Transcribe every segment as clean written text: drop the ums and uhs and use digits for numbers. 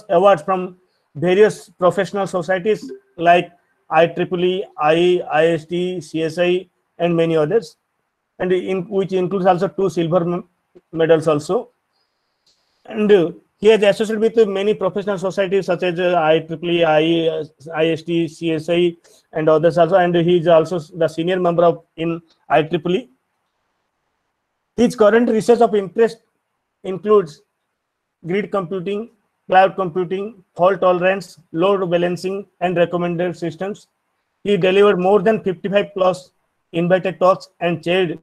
awards from various professional societies like IEEE, IIST, CSI, and many others, and which includes also 2 silver medals also. And he is associated with many professional societies such as IEEE, IIST, CSI, and others also. And he is also the senior member of in IEEE. His current research of interest includes grid computing, cloud computing, fault tolerance, load balancing, and recommended systems. He delivered more than 55 plus invited talks and chaired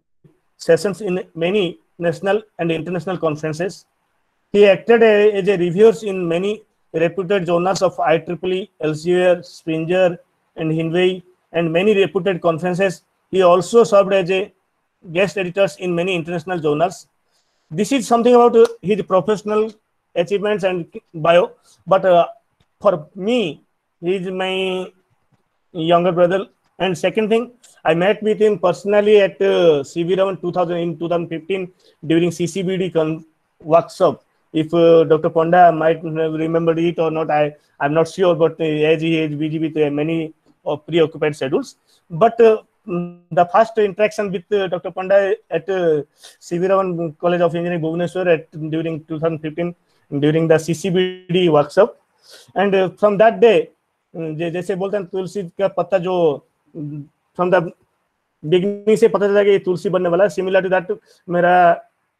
sessions in many national and international conferences. He acted as a reviewer in many reputed journals of IEEE, Elsevier, Springer, and Hinway, and many reputed conferences. He also served as a guest editors in many international journals. This is something about his professional achievements and bio. But for me, he is my younger brother. And second thing, I met with him personally at CV Raman 2015 during CCBD workshop. If Dr. Ponda might remember it or not, I'm not sure, but as he is busy with many preoccupied schedules. But the first interaction with Dr. Ponda at CV Raman College of Engineering, Bhubaneswar during 2015, during the CCBD workshop. And from that day, जैसे बोलते हैं तुलसी का पत्ता जो from the beginning से पता चला कि तुलसी बनने वाला है, सिमिलर टू दैट मेरा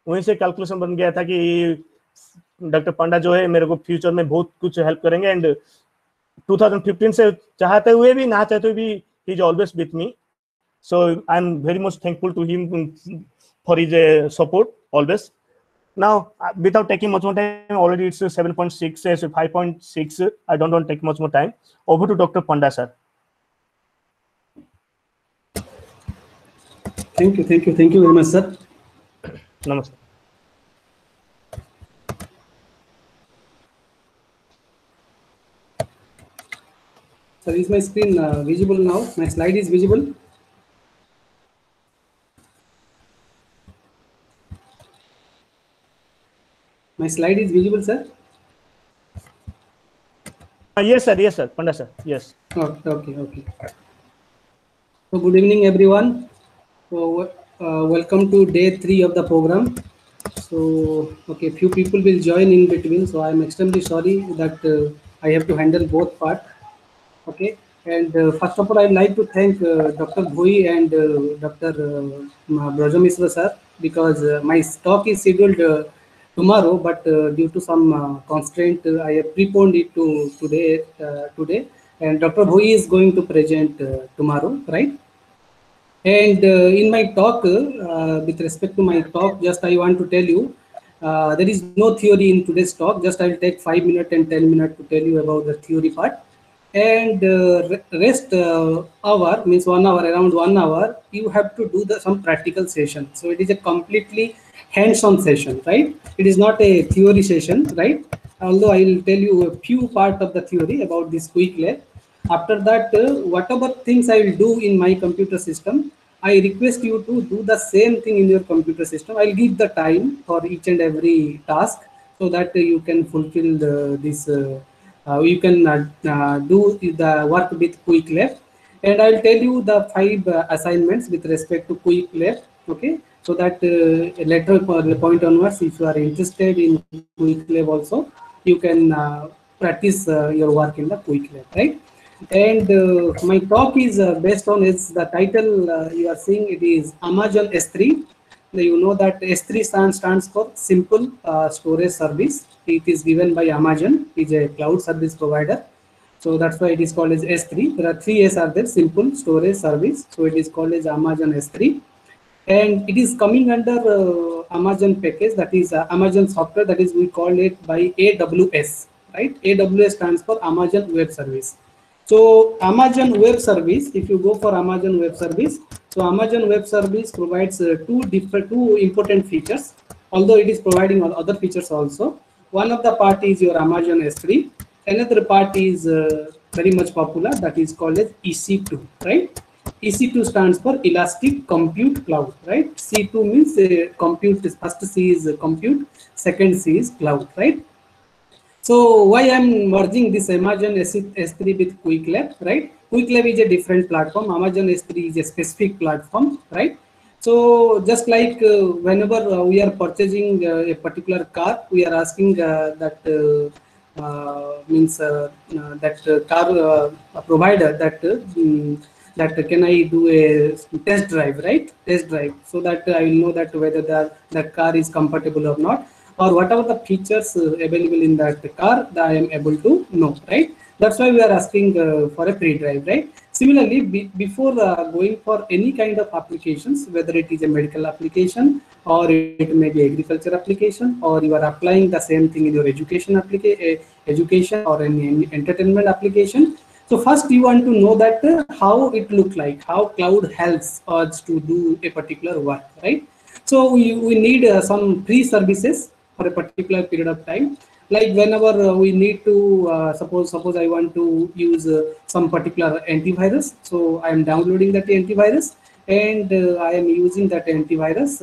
वहीं से कैलकुलेशन बन गया था कि डॉक्टर पंडा जो है मेरे को फ्यूचर में बहुत कुछ हेल्प करेंगे. एंड 2015 से चाहते हुए भी ना चाहते हुए भी he is always with me. So I am very much thankful to him for his support always. Now, without taking much more time, already it's 7.6, 5.6. I don't want to take much more time. Over to Dr. Panda, sir. Thank you very much, sir. Namaste. Sir, is my screen visible now? My slide is visible? My slide is visible, sir? Yes, sir. Panda, sir. Yes. Okay. So, good evening, everyone. So, welcome to day 3 of the program. So, okay, few people will join in between. So, I am extremely sorry that I have to handle both parts. Okay. And first of all, I would like to thank Dr. Bhui and Dr. Brajamisra sir, because my talk is scheduled tomorrow, but due to some constraint, I have preponed it to today. And Dr. Bhui is going to present tomorrow, right? And in my talk, with respect to my talk, just I want to tell you, there is no theory in today's talk. Just I will take 5 minutes and 10 minutes to tell you about the theory part. And rest hour, means 1 hour, around 1 hour, you have to do some practical session. So it is a completely hands-on session, right? It is not a theory session, right? Although I will tell you a few part of the theory about this quick lab. After that, whatever things I will do in my computer system, I request you to do the same thing in your computer system. I'll give the time for each and every task so that you can fulfill this. You can do the work with quick lab, and I'll tell you the 5 assignments with respect to quick lab. Okay, so that later point onwards, if you are interested in quick lab also, you can practice your work in the quick lab, right? And my talk is based on the title you are seeing. It is Amazon S3. You know that S3 stands for Simple Storage Service. It is given by Amazon. It is a cloud service provider. So that's why it is called as S3. There are 3 S are there, Simple Storage Service. So it is called as Amazon S3. And it is coming under Amazon package, that is Amazon software, that is we call it by AWS, right? AWS stands for Amazon Web Service. So Amazon Web Service, if you go for Amazon Web Service, so Amazon Web Service provides two important features, although it is providing other features also. One of the part is your Amazon S3. Another part is very much popular, that is called as EC2, right? EC2 stands for Elastic Compute Cloud, right? C2 means compute. First C is compute, second C is cloud, right? So why I'm merging this Amazon S3 with QuickLab, right? QuickLab is a different platform. Amazon S3 is a specific platform, right? So just like whenever we are purchasing a particular car, we are asking that means that car provider that can I do a test drive, right? Test drive, so that I will know that whether the car is compatible or not, or whatever the features available in that car that I am able to know, right? That's why we are asking for a pre-drive, right? Similarly, before going for any kind of applications, whether it is a medical application or it may be agriculture application, or you are applying the same thing in your education or any entertainment application. So first you want to know that how it look like, how cloud helps us to do a particular work, right? So we need some free services for a particular period of time. Like whenever we need to suppose I want to use some particular antivirus, so I am downloading that antivirus and I am using that antivirus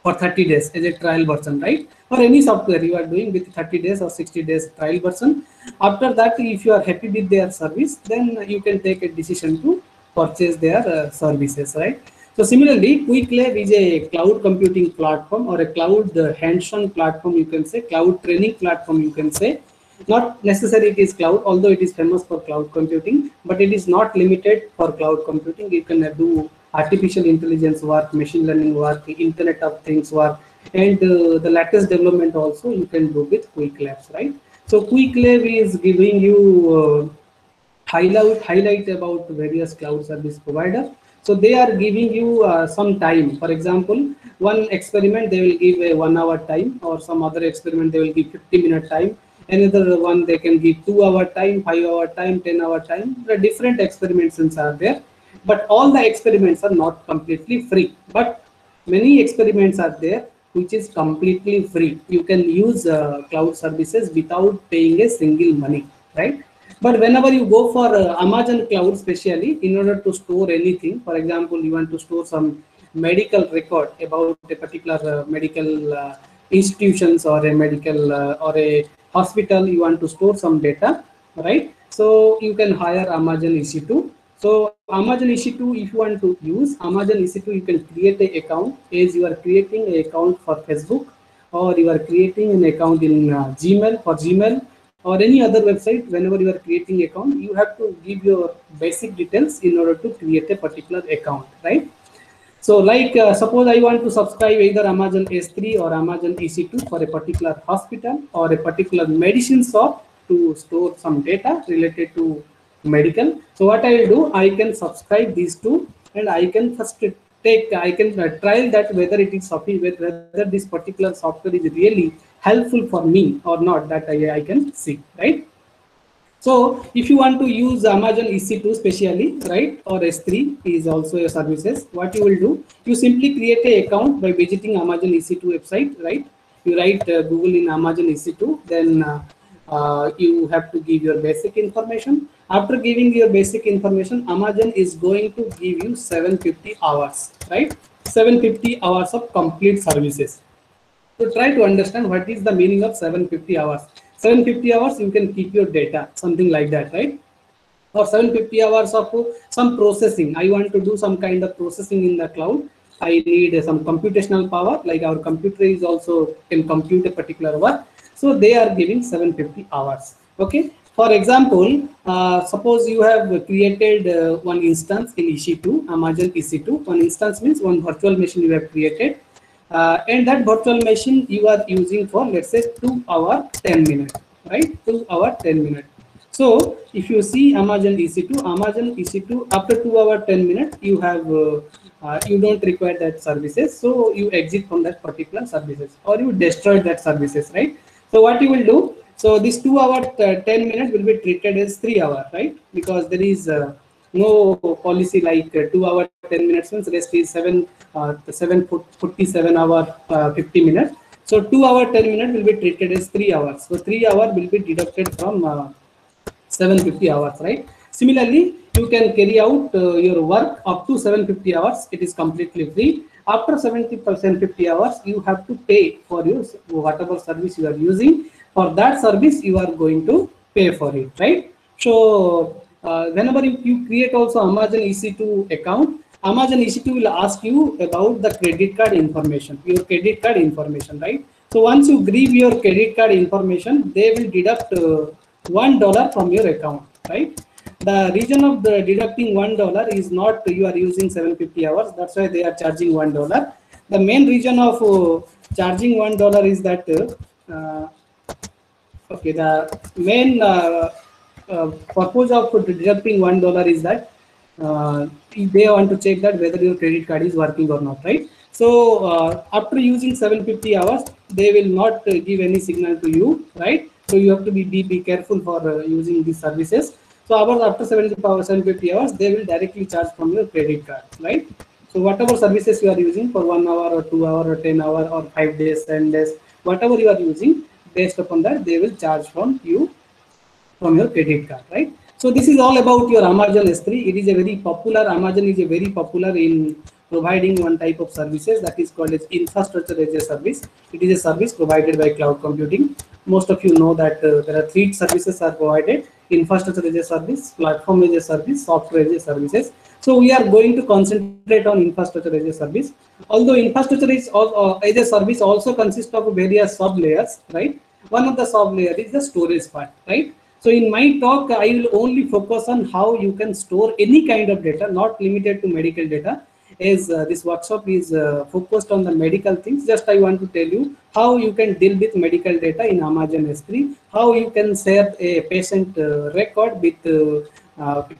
for 30 days as a trial version, right? Or any software you are doing with 30 days or 60 days trial version. After that, if you are happy with their service, then you can take a decision to purchase their services, right? So similarly, QuickLab is a cloud computing platform or a cloud hands-on platform, you can say, cloud training platform, you can say. Not necessarily it is cloud, although it is famous for cloud computing, but it is not limited for cloud computing. You can do artificial intelligence work, machine learning work, Internet of Things work, and the latest development also you can do with QuickLabs, right? So QuickLab is giving you highlight about various cloud service provider. So they are giving you some time. For example, one experiment they will give a 1 hour time, or some other experiment they will give 50-minute time. Another one they can give 2 hour time, 5 hour time, 10 hour time. The different experiments are there, but all the experiments are not completely free. But many experiments are there which is completely free. You can use cloud services without paying a single money, right? But whenever you go for Amazon Cloud, especially in order to store anything, for example, you want to store some medical record about a particular medical institutions or a medical or a hospital, you want to store some data, right? So you can hire Amazon EC2. So Amazon EC2, if you want to use Amazon EC2, you can create an account as you are creating an account for Facebook, or you are creating an account in Gmail for Gmail, or any other website. Whenever you are creating account, you have to give your basic details in order to create a particular account, right? So like suppose I want to subscribe either Amazon S3 or Amazon EC2 for a particular hospital or a particular medicine shop to store some data related to medical. So what I will do, I can subscribe these two, and I can first I can trial that whether it is whether this particular software is really helpful for me or not, that I can see, right? So if you want to use Amazon EC2 specially, right, or S3 is also a services, what you will do, you simply create an account by visiting Amazon EC2 website, right? You write Google in Amazon EC2, then you have to give your basic information. After giving your basic information, Amazon is going to give you 750 hours, right? 750 hours of complete services. So try to understand what is the meaning of 750 hours. 750 hours you can keep your data, something like that, right? Or 750 hours of some processing. I want to do some kind of processing in the cloud. I need some computational power, like our computer is also can compute a particular work. So they are giving 750 hours. Okay. For example, suppose you have created one instance in EC2, Amazon EC2. One instance means one virtual machine you have created. And that virtual machine you are using for, let's say, 2 hour 10 minutes, right? 2 hour 10 minutes. So if you see Amazon EC2 after 2 hour 10 minutes, you have you don't require that services, so you exit from that particular services, or you destroy that services, right? So what you will do? So this 2 hour 10 minutes will be treated as 3 hour, right? Because there is no policy like 2 hour 10 minutes means rest is 47 hour 50 minutes. So 2 hour 10 minutes will be treated as 3 hours. So 3 hour will be deducted from 750 hours, right? Similarly, you can carry out your work up to 750 hours. It is completely free. After 70% 50 hours, you have to pay for your whatever service you are using. For that service, you are going to pay for it, right? So whenever you create also Amazon EC2 account, Amazon EC2 will ask you about the credit card information, your credit card information, right? So once you give your credit card information, they will deduct $1 from your account, right? The reason of the deducting $1 is not you are using 750 hours. That's why they are charging $1. The main reason of charging $1 is that okay, the main purpose of deducting $1 is that they want to check that whether your credit card is working or not, right? So after using 750 hours, they will not give any signal to you, right? So you have to be careful for using these services. So after 750 hours, they will directly charge from your credit card, right? So whatever services you are using for 1 hour or 2 hour or 10 hour or 5 days, 10 days, whatever you are using, based upon that, they will charge from you from your credit card, right? So this is all about your Amazon S3. It is a very popular, Amazon is a very popular in providing one type of services that is called as infrastructure as a service. It is a service provided by cloud computing. Most of you know that there are 3 services are provided: infrastructure as a service, platform as a service, software as a services. So we are going to concentrate on infrastructure as a service. Although infrastructure is as a service also consists of various sub layers, right? One of the sub layer is the storage part, right? So in my talk, I will only focus on how you can store any kind of data, not limited to medical data. As this workshop is focused on the medical things, just I want to tell you how you can deal with medical data in Amazon S3, how you can share a patient record with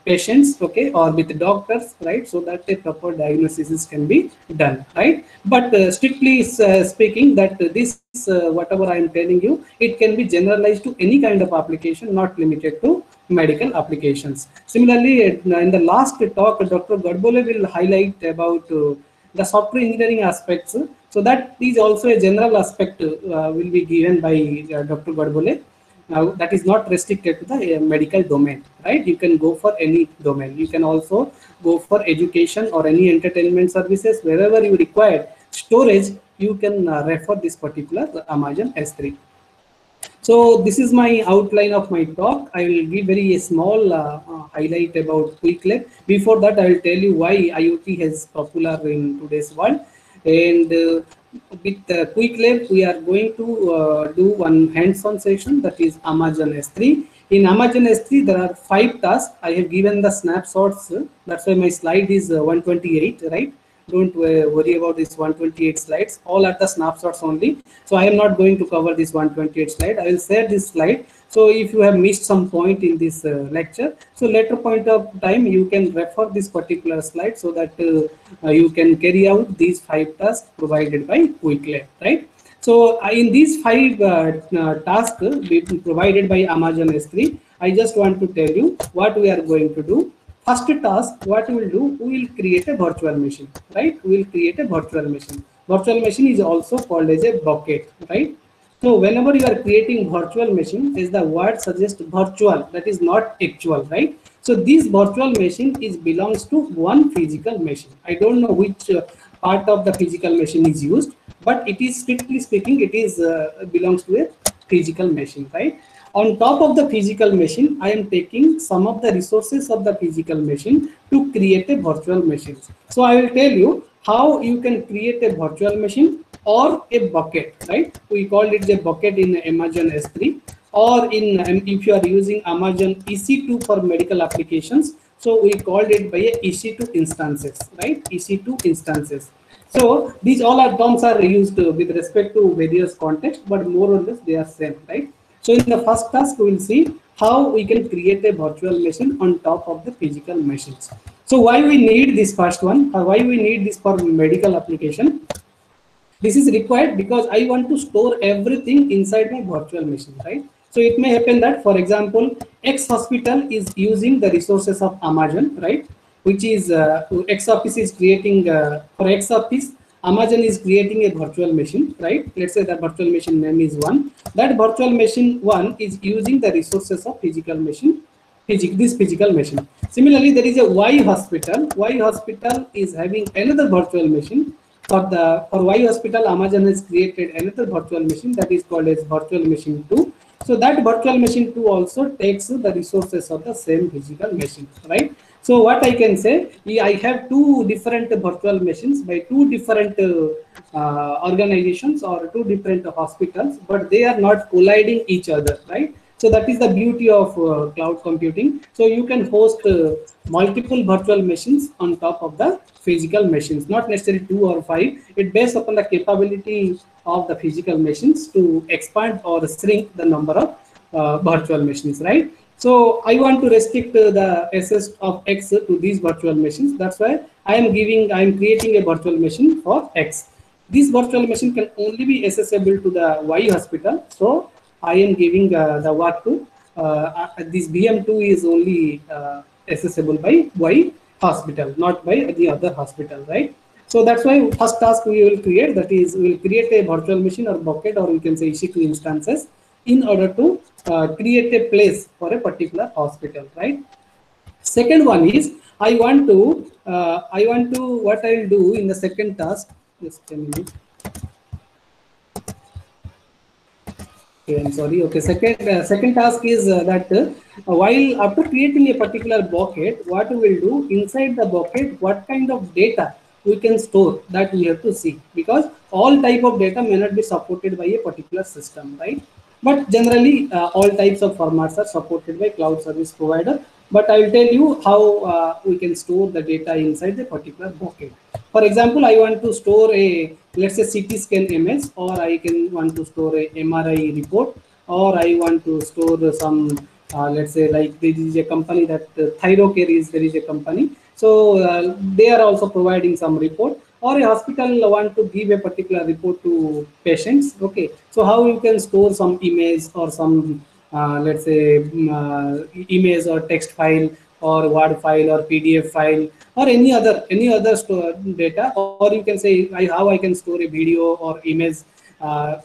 patients, okay, or with doctors, right, so that a proper diagnosis can be done, right? But strictly speaking, that this whatever I am telling you, it can be generalized to any kind of application, not limited to medical applications. Similarly, in the last talk, Dr. Gadbole will highlight about the software engineering aspects. So that is also a general aspect will be given by Dr. Gadbole. Now, that is not restricted to the medical domain, right? You can go for any domain. You can also go for education or any entertainment services. Wherever you require storage, you can refer this particular Amazon S3. So this is my outline of my talk. I will give very small highlight about QuickLab. Before that, I will tell you why IoT is popular in today's world. And with QuickLab, we are going to do one hands-on session, that is Amazon S3. In Amazon S3, there are 5 tasks. I have given the snapshots. That's why my slide is 128, right? Don't worry about this 128 slides. All are the snapshots only. So I am not going to cover this 128 slide. I will share this slide. So if you have missed some point in this lecture, so later point of time, you can refer this particular slide so that you can carry out these 5 tasks provided by QuickLab, right? So in these 5 tasks provided by Amazon S3, I just want to tell you what we are going to do. First task, what we will do, we will create a virtual machine, right? We will create a virtual machine. Virtual machine is also called as a bucket, right? So whenever you are creating virtual machine, as the word suggests, virtual, that is not actual, right? So this virtual machine belongs to one physical machine. I don't know which part of the physical machine is used, but it is, strictly speaking, it is belongs to a physical machine, right? On top of the physical machine, I am taking some of the resources of the physical machine to create a virtual machine. So I will tell you how you can create a virtual machine or a bucket, right? We call it a bucket in Amazon S3, or in if you are using Amazon EC2 for medical applications, so we called it by a EC2 instances, right? EC2 instances. So these all our terms are used with respect to various contexts, but more or less they are same, right? So in the first task, we will see how we can create a virtual machine on top of the physical machines. So why we need this first one, or why we need this for medical application? This is required because I want to store everything inside my virtual machine, right? So it may happen that, for example, X hospital is using the resources of Amazon, right? Which is X office is creating for X office, Amazon is creating a virtual machine, right? Let's say the virtual machine name is 1. That virtual machine 1 is using the resources of physical machine, this physical machine. Similarly, there is a Y hospital. Y hospital is having another virtual machine. For Y hospital, Amazon has created another virtual machine that is called as virtual machine 2. So that virtual machine 2 also takes the resources of the same physical machine, right? So what I can say, I have two different virtual machines by two different organizations or two different hospitals, but they are not colliding each other, right? So that is the beauty of cloud computing. So you can host multiple virtual machines on top of the physical machines, not necessarily 2 or 5. It based upon the capability of the physical machines to expand or shrink the number of virtual machines, right? So I want to restrict the access of X to these virtual machines. That's why I am creating a virtual machine for X. This virtual machine can only be accessible to the Y hospital. So I am giving the work to this VM2 is only accessible by Y hospital, not by the other hospital, right? So that's why first task we will create, that is we will create a virtual machine or bucket, or we can say EC2 instances, in order to create a place for a particular hospital, right? Second one is what I will do in the second task. Just a minute. Okay, I'm sorry. Okay, second task is that while after creating a particular bucket, what we will do inside the bucket, what kind of data we can store, that we have to see, because all type of data may not be supported by a particular system, right? But generally, all types of formats are supported by cloud service provider. But I will tell you how we can store the data inside the particular bucket. For example, I want to store a, let's say, CT scan image, or I can want to store a MRI report, or I want to store some, let's say, like this is a company that Thyrocare is, there is a company. So they are also providing some report, or a hospital want to give a particular report to patients. Okay, so how you can store some image or some let's say image or text file or Word file or PDF file or any other data, or you can say how I can store a video or image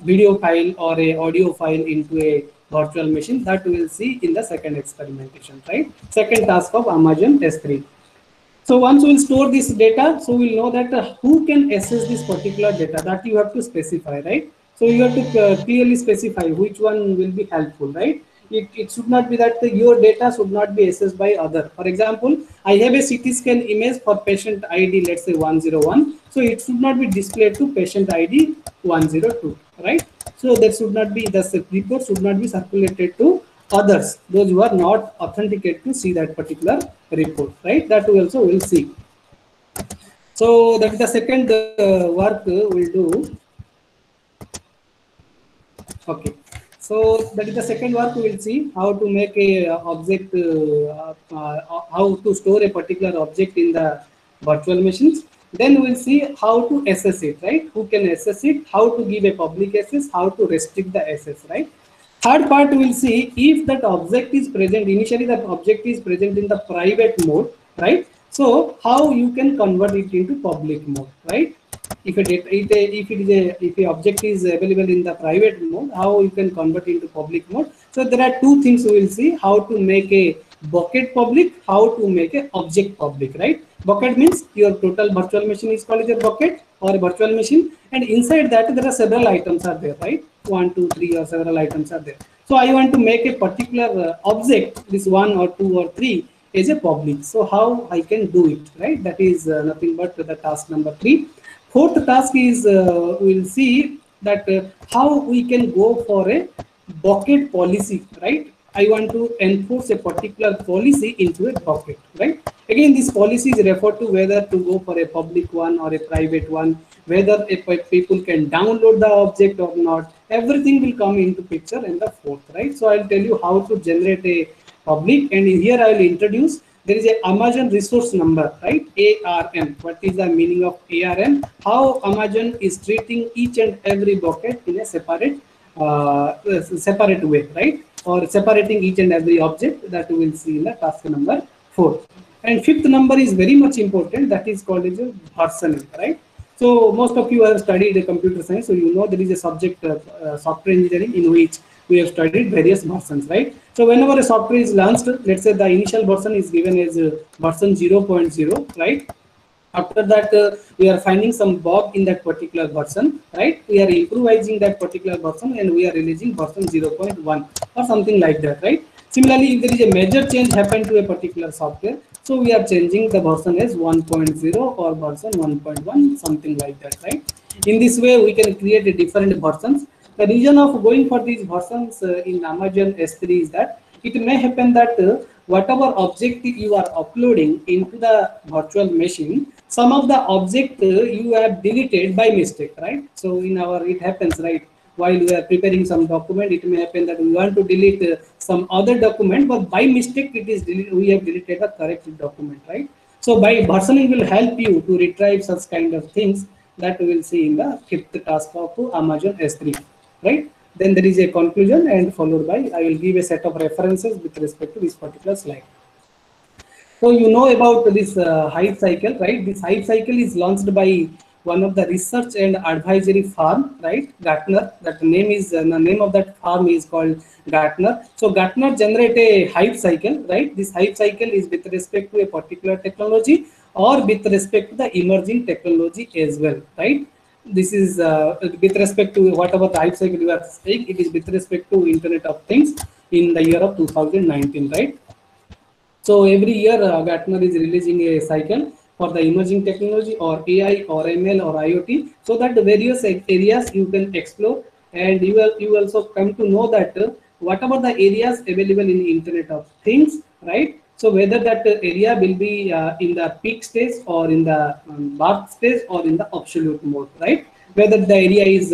video file or a audio file into a virtual machine. That we will see in the second experimentation, right? Second task of Amazon S3. So once we'll store this data, so we'll know that who can access this particular data, that you have to specify, right? So you have to clearly specify which one will be helpful, right? It should not be that your data should not be accessed by other. For example, I have a CT scan image for patient ID, let's say 101. So it should not be displayed to patient ID 102, right? So that should not be, the report should not be circulated to others, those who are not authenticated to see that particular report, right? That we also will see. So that is the second work we'll do. Okay, so that is the second work we will see, how to make a object, how to store a particular object in the virtual machines. Then we'll see how to access it, right? Who can access it, how to give a public access, how to restrict the access, right? Third part we will see, if that object is present, initially that object is present in the private mode, right? So how you can convert it into public mode, right? If a object is available in the private mode, how you can convert into public mode. So there are two things we will see, how to make a bucket public, how to make a object public, right? Bucket means your total virtual machine is called as a bucket or a virtual machine, and inside that there are several items are there, right? 1, 2, 3 or several items are there. So I want to make a particular object, this 1 or 2 or 3 is a public. So how I can do it, right? That is nothing but the task number 3. Fourth task is we'll see that how we can go for a bucket policy, right? I want to enforce a particular policy into a bucket, right? Again, this policy is referred to whether to go for a public one or a private one, whether people can download the object or not. Everything will come into picture in the fourth, right? So I'll tell you how to generate a public, and here I will introduce, there is a Amazon resource number, right? ARN. What is the meaning of ARN? How Amazon is treating each and every bucket in a separate way, right? Or separating each and every object, that we will see in the task number 4. And fifth number is very much important, that is called as a versioning, right? So most of you have studied computer science, so you know there is a subject software engineering in which we have studied various versions, right? So whenever a software is launched, let's say the initial version is given as version 0.0, right? After that, we are finding some bug in that particular version, right? We are improvising that particular version and we are releasing version 0.1 or something like that, right? Similarly, if there is a major change happened to a particular software, so we are changing the version as 1.0 or version 1.1, something like that, right? In this way, we can create a different versions. The reason of going for these versions in Amazon S3 is that it may happen that whatever object you are uploading into the virtual machine, some of the object you have deleted by mistake, right? So in our, it happens, right? While we are preparing some document, it may happen that we want to delete some other document, but by mistake it is deleted, we have deleted the correct document, right? So by versioning will help you to retrieve such kind of things that we will see in the fifth task of Amazon S3, right? Then there is a conclusion and followed by, I will give a set of references with respect to this particular slide. So you know about this hype cycle, right? This hype cycle is launched by one of the research and advisory firm, right? Gartner. That name is the name of that firm is called Gartner. So Gartner generate a hype cycle, right? This hype cycle is with respect to a particular technology or with respect to the emerging technology as well, right? This is with respect to whatever the hype cycle you are saying. It is with respect to Internet of Things in the year of 2019, right? So every year Gartner is releasing a cycle for the emerging technology or AI or ML or IoT, so that the various areas you can explore, and you also come to know that whatever the areas available in the Internet of Things, right? So whether that area will be in the peak stage or in the birth stage or in the absolute mode, right? Whether the area is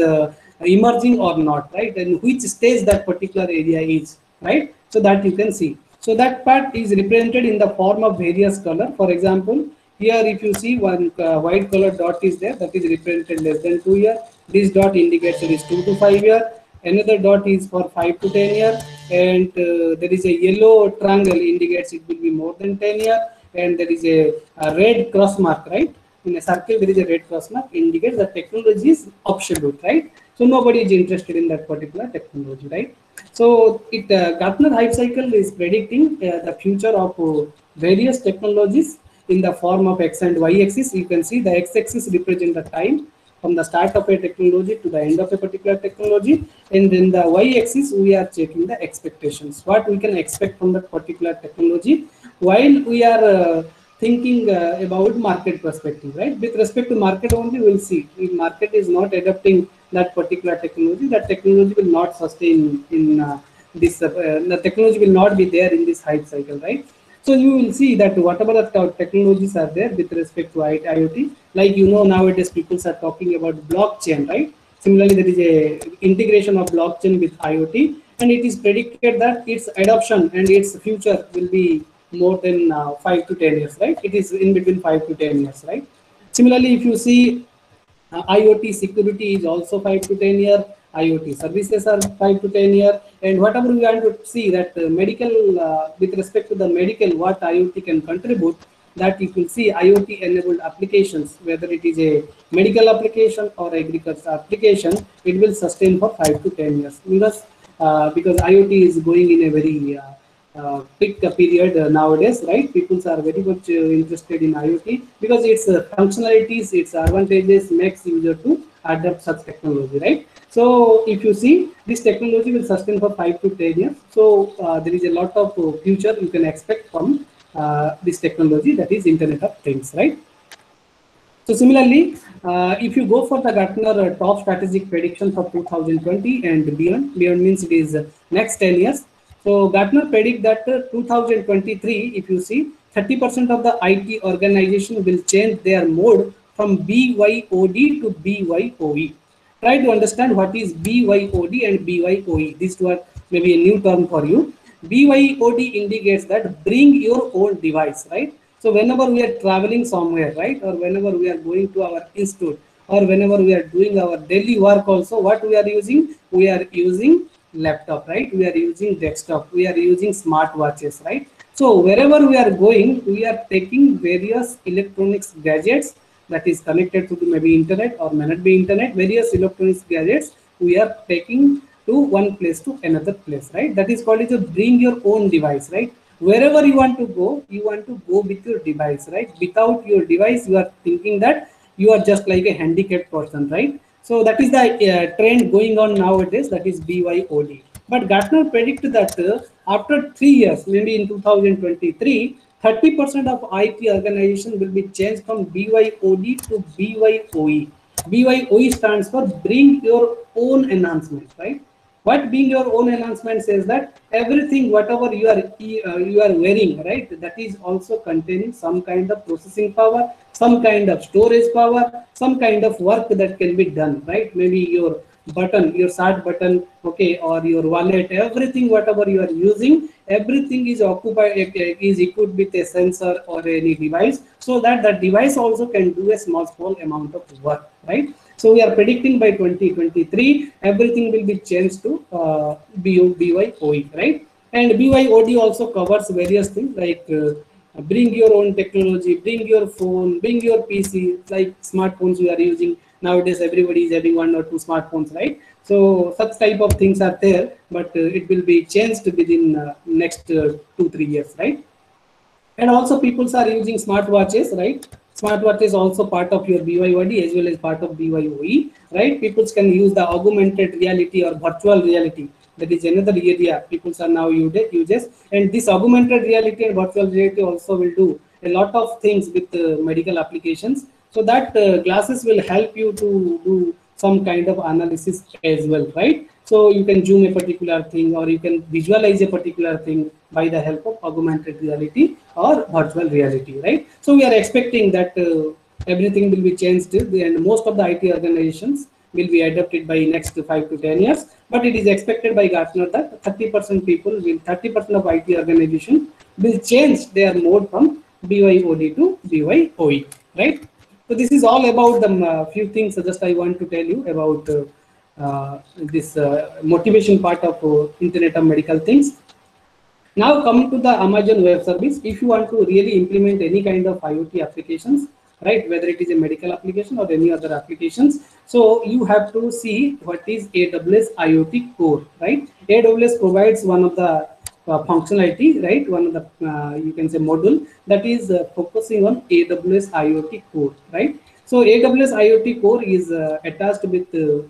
emerging or not, right? And which stage that particular area is, right? So that you can see. So that part is represented in the form of various color. For example, here if you see one white color dot is there, that is represented less than 2 year. This dot indicates it is 2 to 5 year. Another dot is for 5 to 10 year, and there is a yellow triangle indicates it will be more than 10 year, and there is a red cross mark, right? In a circle there is a red cross mark, indicates the technology is absolute, right? So nobody is interested in that particular technology, right? So it Gartner hype cycle is predicting the future of various technologies in the form of x and y axis. You can see the x axis represent the time from the start of a technology to the end of a particular technology, and then the y axis we are checking the expectations, what we can expect from that particular technology, while we are thinking about market perspective, right? With respect to market only, we'll see if market is not adopting that particular technology, that technology will not sustain in this, the technology will not be there in this hype cycle, right? So you will see that whatever the technologies are there with respect to IoT, like nowadays people are talking about blockchain, right? Similarly, there is a integration of blockchain with IoT, and it is predicted that its adoption and its future will be more than 5 to 10 years, right? It is in between 5 to 10 years, right? Similarly, if you see IoT security is also 5 to 10 year, IoT services are 5 to 10 year, and whatever we want to see that medical, with respect to the medical, what IoT can contribute, that you will see IoT enabled applications, whether it is a medical application or agriculture application, it will sustain for 5 to 10 years, because IoT is going in a very peak period nowadays, right? People are very much interested in IoT because its functionalities, its advantages makes user to adopt such technology, right? So if you see, this technology will sustain for 5 to 10 years. So there is a lot of future you can expect from this technology, that is Internet of Things, right? So similarly, if you go for the Gartner top strategic prediction for 2020 and beyond means it is next 10 years. So Gartner predict that 2023, if you see, 30% of the IT organization will change their mode from BYOD to BYOE. Try to understand what is BYOD and BYOE. These two are maybe a new term for you. BYOD indicates that bring your own device, right? So whenever we are traveling somewhere, right, or whenever we are going to our institute, or whenever we are doing our daily work also, what we are using? We are using laptop, right? We are using desktop, we are using smart watches, right? So wherever we are going, we are taking various electronics gadgets that is connected to maybe internet or may not be internet, various electronics gadgets we are taking to one place to another place, right? That is called as a bring your own device, right? wherever you want to go with your device, right? Without your device, you are thinking that you are just like a handicapped person, right? So that is the trend going on nowadays, that is BYOD. But Gartner predicted that after 3 years, maybe in 2023, 30% of IT organization will be changed from BYOD to BYOE. BYOE stands for bring your own enhancement, right? What being your own enhancement says that everything whatever you are wearing, right, that is also containing some kind of processing power, some kind of storage power, some kind of work that can be done, right? Maybe your button, your start button, okay, or your wallet, everything whatever you are using, everything is occupied, is equipped with a sensor or any device, so that the device also can do a small amount of work, right? So we are predicting by 2023, everything will be changed to BYOE, right? And BYOD also covers various things like bring your own technology, bring your phone, bring your PC, like smartphones we are using. Nowadays, everybody is having 1 or 2 smartphones, right? So such type of things are there, but it will be changed within next 2-3 years, right? And also people are using smartwatches, right? Smartwatch is also part of your BYOD as well as part of BYOE, right? People can use the augmented reality or virtual reality. That is another area people are now uses. And this augmented reality and virtual reality also will do a lot of things with medical applications. So that glasses will help you to do some kind of analysis as well, right? So you can zoom a particular thing or you can visualize a particular thing by the help of augmented reality or virtual reality, right? So we are expecting that everything will be changed and most of the IT organizations will be adopted by next 5 to 10 years. But it is expected by Gartner that 30% of IT organization will change their mode from BYOD to BYOE, right? So this is all about the few things just I want to tell you about this motivation part of Internet of Medical Things. Now coming to the Amazon Web Service, if you want to really implement any kind of IoT applications, right, whether it is a medical application or any other applications, so you have to see what is AWS IoT Core, right? AWS provides one of the functionality, right? One of the you can say module that is focusing on AWS IoT Core, right? So AWS IoT Core is attached with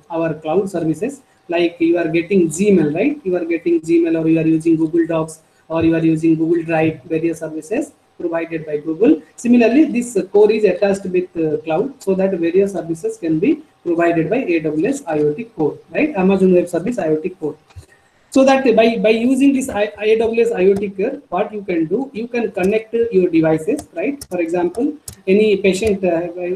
our cloud services. Like you are getting Gmail, right? You are getting Gmail, or you are using Google Docs, or you are using Google Drive, various services provided by Google. Similarly, this core is attached with cloud, so that various services can be provided by AWS IoT Core, right? Amazon Web Service IoT Core. So that by using this AWS IoT Core, what you can do, you can connect your devices, right? For example, any patient,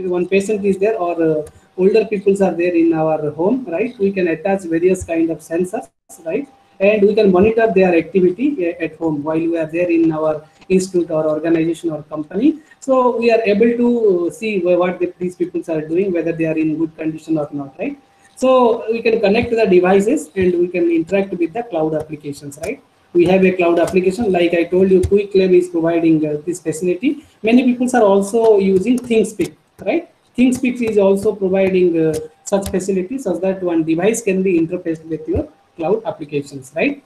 one patient is there, or older peoples are there in our home, right? We can attach various kind of sensors, right? And we can monitor their activity at home while we are there in our institute or organization or company. So we are able to see what these people are doing, whether they are in good condition or not, right? So we can connect the devices and we can interact with the cloud applications, right? We have a cloud application, like I told you, QuickLab is providing this facility. Many people are also using ThinkSpeak, right? ThinkSpeak is also providing such facilities so that one device can be interfaced with your cloud applications, right?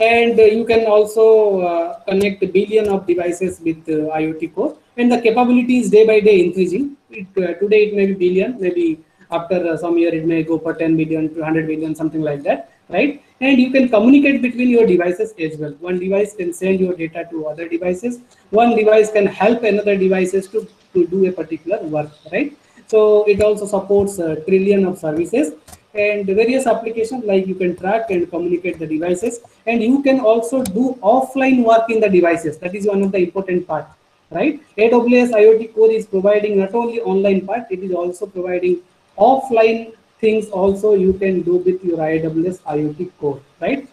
And you can also connect a billion of devices with IoT Core, and the capability is day by day increasing. Today it may be billion, maybe after some year it may go for 10 billion to 100 billion, something like that, right? And you can communicate between your devices as well. One device can send your data to other devices. One device can help another devices to do a particular work, right? So it also supports a trillion of services and various applications, like you can track and communicate the devices, and you can also do offline work in the devices. That is one of the important part, right? AWS IoT Core is providing not only online part, it is also providing offline things also you can do with your AWS IoT Core, right?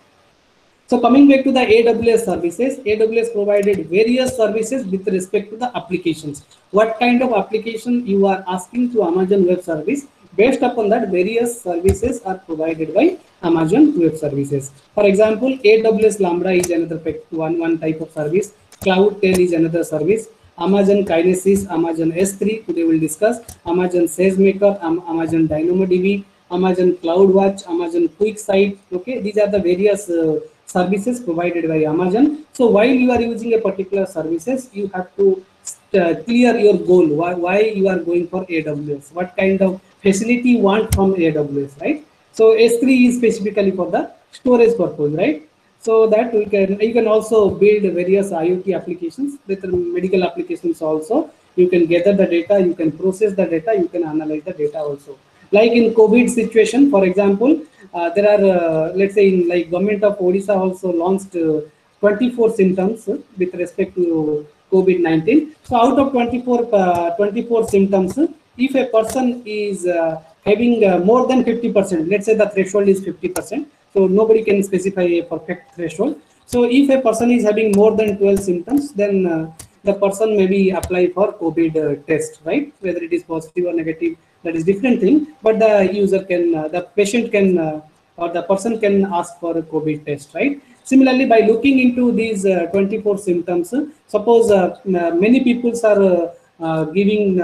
So coming back to the AWS services, AWS provided various services with respect to the applications. What kind of application you are asking to Amazon Web Service, based upon that various services are provided by Amazon Web Services. For example, AWS Lambda is another one type of service. CloudTel is another service. Amazon Kinesis, Amazon S3, today we'll discuss. Amazon SageMaker, Amazon DynamoDB, Amazon CloudWatch, Amazon QuickSight. Okay, these are the various services provided by Amazon. So while you are using a particular services, you have to clear your goal. Why you are going for AWS? What kind of facility you want from AWS, right? So S3 is specifically for the storage purpose, right? So that you can also build various IoT applications with medical applications also. You can gather the data, you can process the data, you can analyze the data also. Like in COVID situation, for example, there are let's say in like government of Odisha also launched 24 symptoms with respect to COVID-19. So out of 24 symptoms, if a person is having more than 50%, let's say the threshold is 50%, so nobody can specify a perfect threshold. So if a person is having more than 12 symptoms, then the person maybe apply for COVID test, right? Whether it is positive or negative, that is different thing. But the user can, the patient can, or the person can ask for a COVID test, right? Similarly, by looking into these 24 symptoms, suppose many people are giving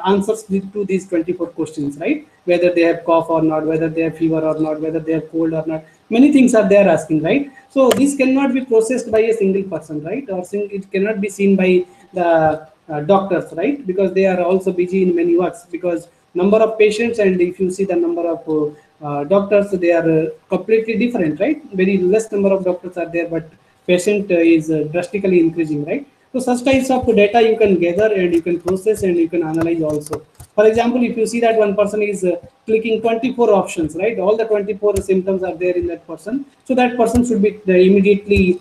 answers to these 24 questions, right? Whether they have cough or not, whether they have fever or not, whether they have cold or not. Many things are there asking, right? So this cannot be processed by a single person, right? Or it cannot be seen by the doctors, right? Because they are also busy in many works, because number of patients, and if you see the number of doctors, they are completely different, right? Very less number of doctors are there, but patient is drastically increasing, right? So such types of data you can gather and you can process and you can analyze also. For example, if you see that one person is clicking 24 options, right? All the 24 symptoms are there in that person. So that person should be immediately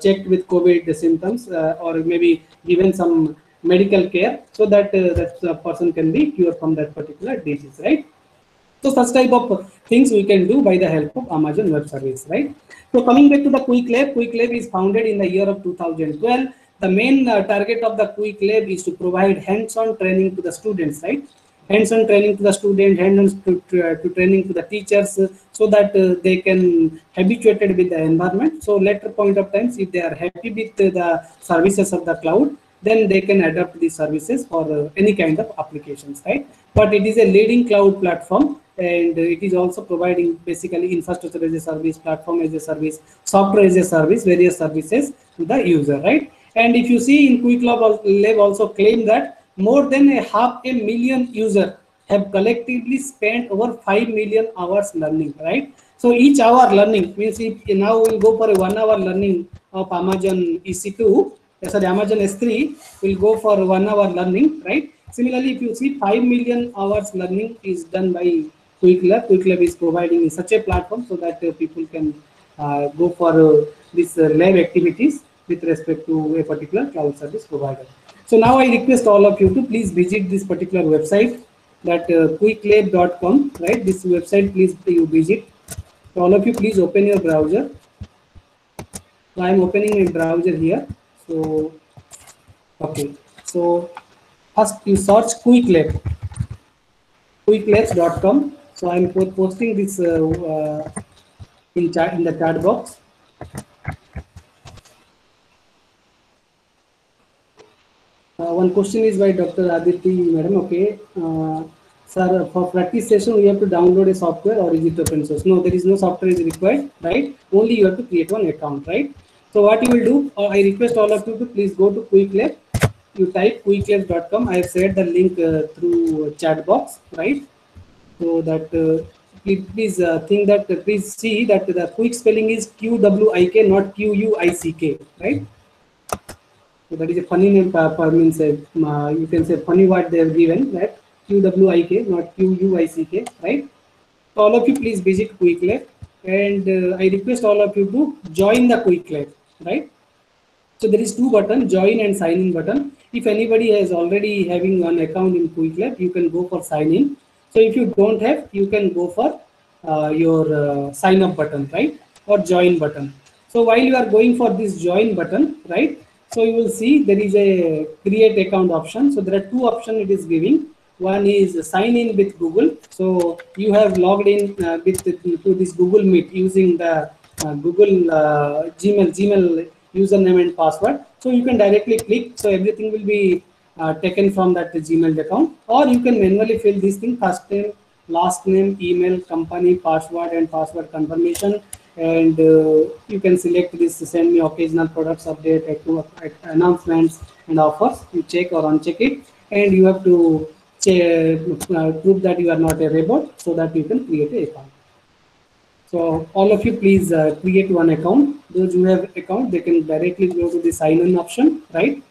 checked with COVID symptoms or maybe given some medical care so that that person can be cured from that particular disease, right? So such type of things we can do by the help of Amazon Web Service, right? So coming back to the Quick Lab is founded in the year of 2012. The main target of the Quick Lab is to provide hands-on training to the students, right? Hands-on training to the student, hands-on to training to the teachers, so that they can habituated with the environment. So later point of times, if they are happy with the services of the cloud, then they can adopt these services for any kind of applications, right? But it is a leading cloud platform, and it is also providing basically infrastructure as a service, platform as a service, software as a service, various services to the user, right? And if you see in Quick Lab also claim that more than 500,000 users have collectively spent over 5 million hours learning, right? So each hour learning means if now we'll go for a 1 hour learning of Amazon EC2, sorry, Amazon S3 will go for 1 hour learning, right? Similarly, if you see 5 million hours learning is done by Quick Lab. Quick Lab is providing such a platform so that people can go for these lab activities with respect to a particular cloud service provider. So now I request all of you to please visit this particular website, that quicklab.com, right? This website, please you visit. So all of you, please open your browser. So I am opening my browser here. So okay, so first you search Quick Lab, quicklabs.com. So I am posting this in the chat box. One question is by Dr. Aditi, madam. Okay, sir, for practice session we have to download a software, or is it open source? No, there is no software is required, right? Only you have to create one account, right? So what you will do, I request all of you to please go to Quick Lab. You type quicklabs.com. I have shared the link through chat box, right? So that please think that please see that the quick spelling is QWIK, not QUICK, right? So that is a funny name. Means you can say funny what they have given, that QWIK, not QUICK, right? So all of you please visit Quick Lab, and I request all of you to join the Quick Lab, right? So there is two buttons, join and sign in button. If anybody is already having an account in Quick Lab, you can go for sign in. So if you don't have, you can go for your sign up button, right? Or join button. So while you are going for this join button, right? So you will see there is a create account option. So there are two options it is giving. One is sign in with Google. So you have logged in to this Google Meet using the Google Gmail username and password. So you can directly click. So everything will be taken from that Gmail account, or you can manually fill this thing: first name, last name, email, company, password, and password confirmation, and you can select this send me occasional products update, announcements and offers. You check or uncheck it, and you have to prove that you are not a robot, so that you can create an account. So all of you, please create one account. Those who have account, they can directly go to the sign in option, right?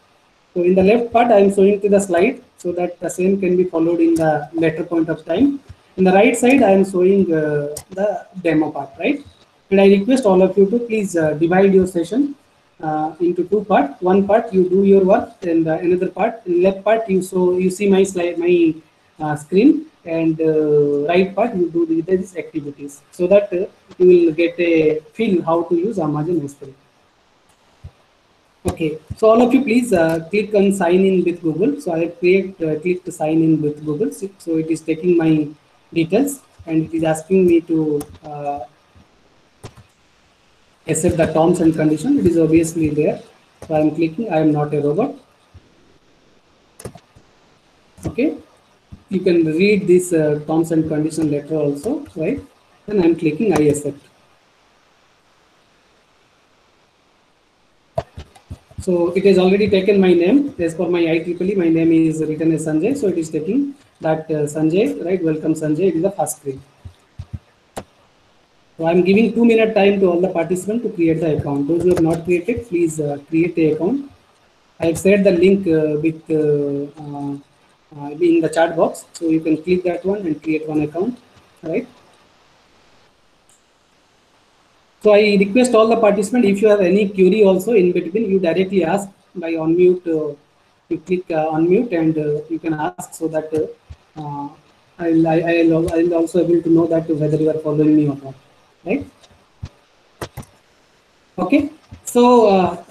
So in the left part, I am showing to the slide so that the same can be followed in the later point of time. In the right side, I am showing the demo part, right? And I request all of you to please divide your session into two parts. One part you do your work, and another part, in left part you see my slide, my screen, and right part you do these activities, so that you will get a feel how to use Amazon S3. Okay, so all of you please click on sign in with Google. So I have clicked sign in with Google. So it is taking my details and it is asking me to accept the terms and conditions. It is obviously there. So I am clicking. I am not a robot. Okay, you can read this terms and condition letter also, right? Then I am clicking I accept. So it has already taken my name. As per my IEEE, my name is written as Sanjay. So it is taking that Sanjay, right? Welcome Sanjay. It is the first screen. So I'm giving 2-minute time to all the participants to create the account. Those who have not created, please create the account. I have shared the link in the chat box. So you can click that one and create one account, right? So I request all the participants, if you have any query also in between, you directly ask by unmute. You click unmute and you can ask, so that I'll also able to know that whether you are following me or not, right? Okay. So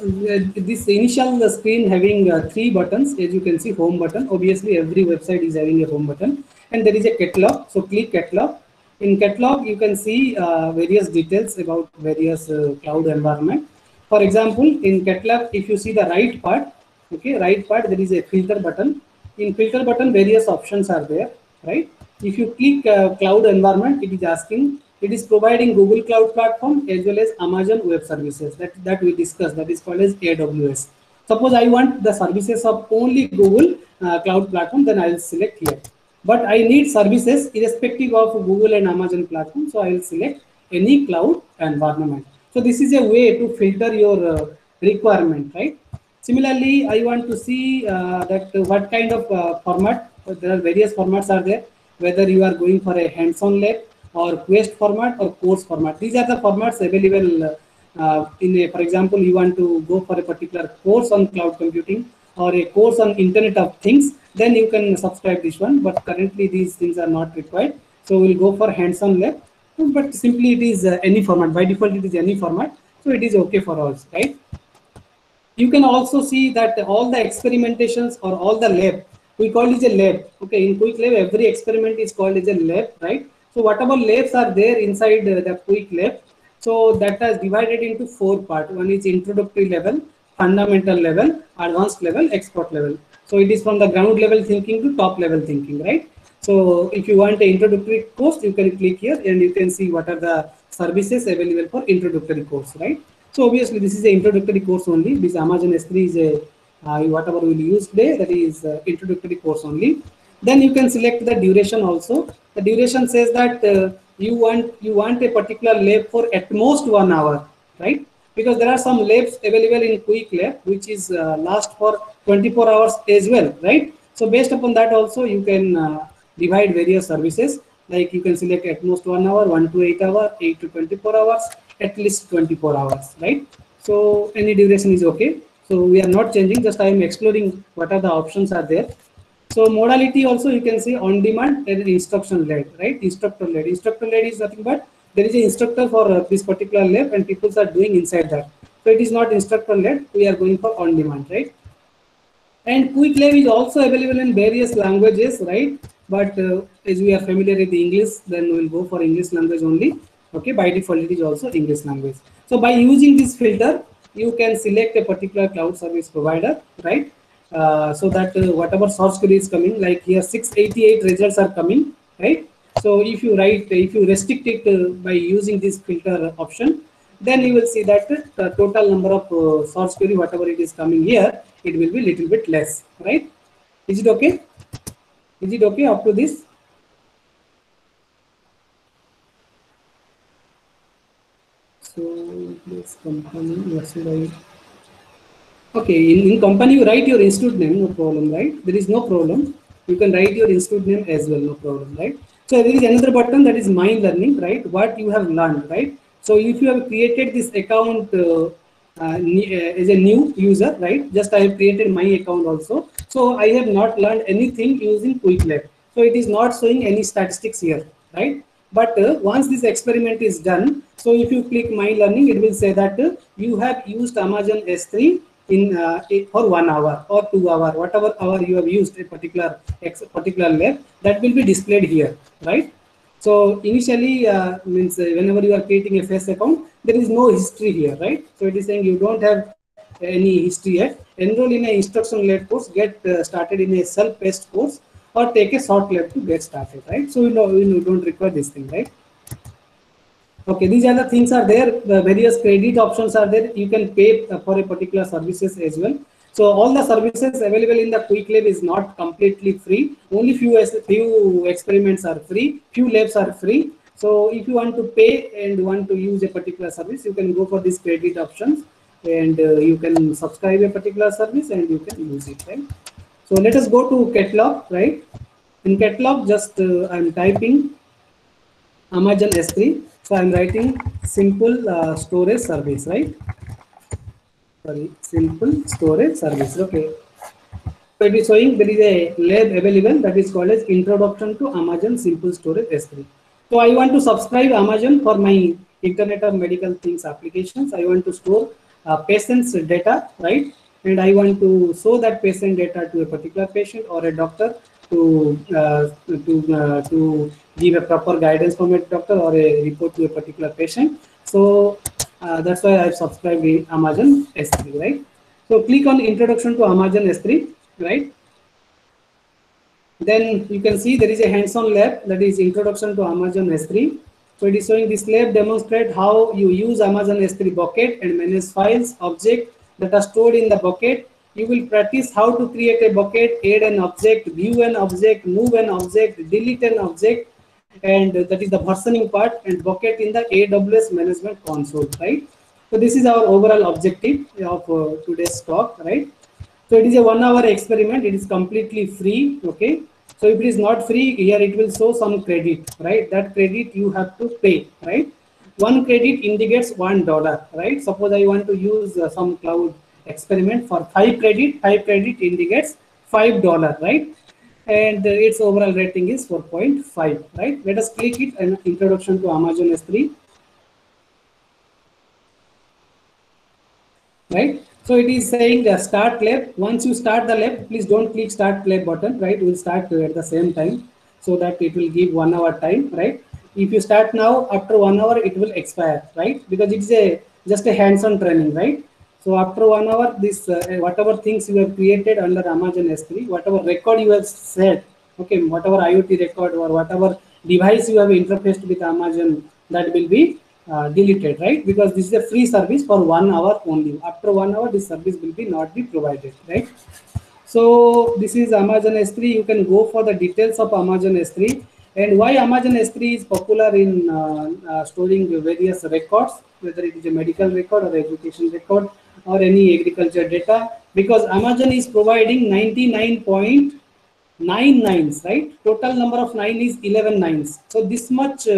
this initial screen having 3 buttons, as you can see, home button. Obviously, every website is having a home button, and there is a catalog. So click catalog. In catalog, you can see various details about various cloud environment. For example, in catalog, if you see the right part, okay, right part, there is a filter button. In filter button, various options are there, right? If you click cloud environment, it is asking, it is providing Google Cloud Platform as well as Amazon Web Services that we discussed, that is called as AWS. Suppose I want the services of only Google Cloud Platform, then I will select here. But I need services irrespective of Google and Amazon platform, so I will select any cloud environment. So this is a way to filter your requirement, right? Similarly, I want to see that what kind of format. There are various formats are there, whether you are going for a hands-on lab or quest format or course format. These are the formats available in a, for example, you want to go for a particular course on cloud computing or a course on Internet of Things, then you can subscribe this one. But currently these things are not required. So we'll go for hands-on lab, but simply it is any format. By default, it is any format. So it is okay for us, right? You can also see that all the experimentations or all the lab, we call it a lab. Okay, in Quick Lab, every experiment is called as a lab, right? So whatever labs are there inside the Quick Lab, so that is divided into 4 parts. One is introductory level, fundamental level, advanced level, expert level. So it is from the ground level thinking to top level thinking, right? So if you want an introductory course, you can click here and you can see what are the services available for introductory course, right? So obviously this is an introductory course only. This Amazon S3 is a whatever we will use today, that is introductory course only. Then you can select the duration also. The duration says that you want a particular lab for at most 1 hour, right? Because there are some labs available in Quick Lab which is last for 24 hours as well, right? So based upon that also you can divide various services, like you can select at most 1 hour, 1 to 8 hours, 8 to 24 hours, at least 24 hours, right? So any duration is okay. So we are not changing, just I am exploring what are the options are there. So modality also you can see on demand and instruction led, right? Instructor led. Instructor led is nothing but there is an instructor for this particular lab and people are doing inside that. So it is not instructor led, we are going for on demand, right? And Quick Lab is also available in various languages, right? But as we are familiar with English, then we will go for English language only. Okay, by default it is also English language. So by using this filter, you can select a particular cloud service provider, right? So that whatever source query is coming, like here 688 results are coming, right? So if you restrict it by using this filter option, then you will see that the total number of source query, whatever it is coming here, it will be little bit less, right? Is it okay? Is it okay up to this? So this company, what should I? Okay, in company you write your institute name, no problem, right? There is no problem. You can write your institute name as well, no problem, right? So there is another button that is My Learning, right? What you have learned, right? So if you have created this account as a new user, right? Just I have created my account also. So I have not learned anything using QuickLab. So it is not showing any statistics here, right? But once this experiment is done, so if you click My Learning, it will say that you have used Amazon S3 in for 1 hour or 2 hour, whatever hour you have used a particular lab, that will be displayed here, right? So initially means whenever you are creating a face account, there is no history here, right? So it is saying you don't have any history yet. Enroll in a instruction led course, get started in a self-paced course, or take a short lab to get started, right? So you don't require this thing, right? Okay, these are the things are there. The various credit options are there. You can pay for a particular services as well. So all the services available in the QuickLab is not completely free. Only few experiments are free. Few labs are free. So if you want to pay and want to use a particular service, you can go for these credit options, and you can subscribe a particular service and you can use it, right? So let us go to catalog, right? In catalog, just I'm typing Amazon S3. So I'm writing simple storage service, right? Sorry, simple storage service. Okay. So it is showing there is a lab available that is called as Introduction to Amazon Simple Storage S3. So I want to subscribe Amazon for my Internet of Medical Things applications. I want to store patient's data, right? And I want to show that patient data to a particular patient or a doctor to give a proper guidance from a doctor or a report to a particular patient. So that's why I've subscribed the Amazon S3, right? So click on Introduction to Amazon S3, right? Then you can see there is a hands-on lab, that is Introduction to Amazon S3. So it is showing this lab demonstrate how you use Amazon S3 bucket and manage files, objects that are stored in the bucket. You will practice how to create a bucket, add an object, view an object, move an object, delete an object, and that is the versioning part, and bucket in the AWS management console, right? So this is our overall objective of today's talk, right? So it is a 1 hour experiment. It is completely free. Okay. So if it is not free, here it will show some credit, right? That credit you have to pay, right? One credit indicates $1, right? Suppose I want to use some cloud experiment for 5 credit. 5 credit indicates $5, right? And its overall rating is 4.5, right? Let us click it, an introduction to Amazon S3, right? So it is saying start lab. Once you start the lab, please don't click start lab button, right? We'll start at the same time so that it will give 1 hour time, right? If you start now, after 1 hour, it will expire, right? Because it is just a hands-on training, right? So after 1 hour, this whatever things you have created under Amazon S3, whatever record you have set, okay, whatever IoT record or whatever device you have interfaced with Amazon, that will be deleted, right? Because this is a free service for 1 hour only. After 1 hour, this service will be not be provided, right? So this is Amazon S3. You can go for the details of Amazon S3 and why Amazon S3 is popular in storing various records, whether it is a medical record or education record or any agriculture data, because Amazon is providing 99.9 nines, right? Total number of 9 is 11 nines. So this much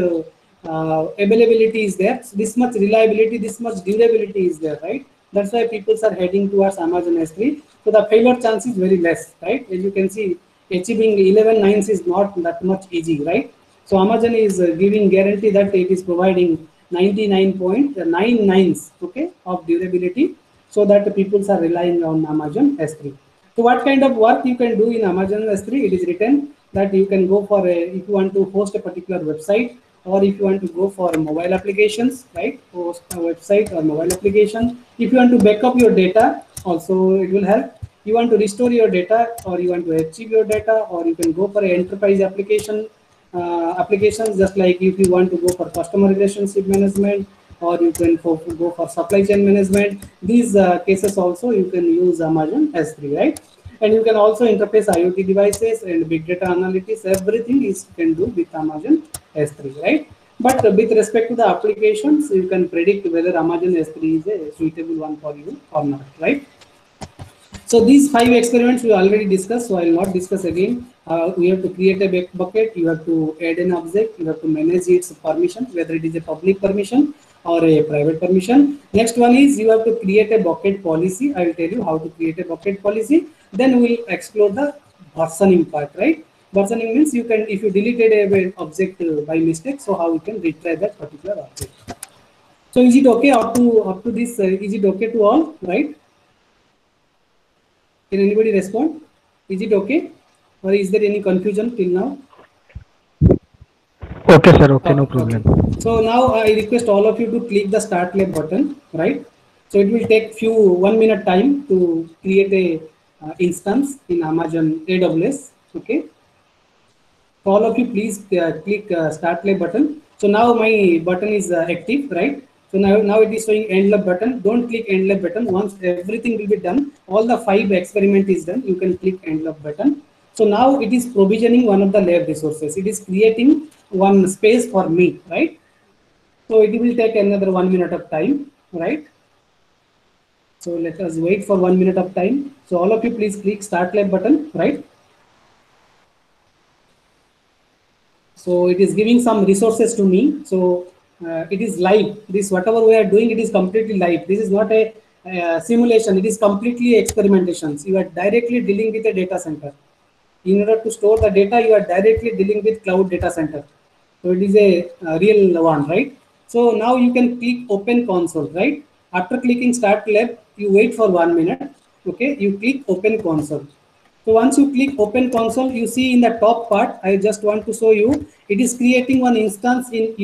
availability is there, this much reliability, this much durability is there, right? That's why people are heading towards Amazon S3. So the failure chance is very less, right? As you can see, achieving 11 nines is not that much easy, right? So Amazon is giving guarantee that it is providing 99.9 nines, okay, of durability, so that the people are relying on Amazon S3. So what kind of work you can do in Amazon S3? It is written that you can go for if you want to host a particular website, or if you want to go for mobile applications, right? Host a website or mobile application. If you want to back up your data, also it will help. You want to restore your data, or you want to achieve your data, or you can go for an enterprise application, applications, just like if you want to go for customer relationship management, or you can go for supply chain management. These cases also you can use Amazon S3, right? And you can also interface IoT devices and big data analytics. Everything is can do with Amazon S3, right? But with respect to the applications, you can predict whether Amazon S3 is a suitable one for you or not, right? So these 5 experiments we already discussed, so I will not discuss again. We have to create a bucket, you have to add an object, you have to manage its permission, whether it is a public permission or a private permission. Next one is you have to create a bucket policy. I will tell you how to create a bucket policy. Then we will explore the versioning part, right? Versioning means you can, if you deleted an object by mistake, so how you can retry that particular object. So is it okay up to this? Is it okay to all, right? Can anybody respond? Is it okay? Or is there any confusion till now? Okay, sir. Okay, no problem. Okay. So now I request all of you to click the Start Lab button, right? So it will take 1 minute time to create a instance in Amazon AWS. Okay. So all of you please click Start Lab button. So now my button is active, right? So now it is showing End Lab button. Don't click End Lab button. Once everything will be done, all the 5 experiment is done, you can click End Lab button. So now it is provisioning one of the lab resources. It is creating one space for me, right? So it will take another 1 minute of time, right? So let us wait for 1 minute of time. So all of you please click Start Lab button, right? So it is giving some resources to me. So it is live. This whatever we are doing, it is completely live. This is not a simulation. It is completely experimentations. You are directly dealing with a data center. In order to store the data, you are directly dealing with cloud data center. So it is a real one, right? So now you can click Open Console, right? After clicking Start Lab, you wait for 1 minute. Okay, you click Open Console. So once you click Open Console, you see in the top part, I just want to show you, it is creating one instance in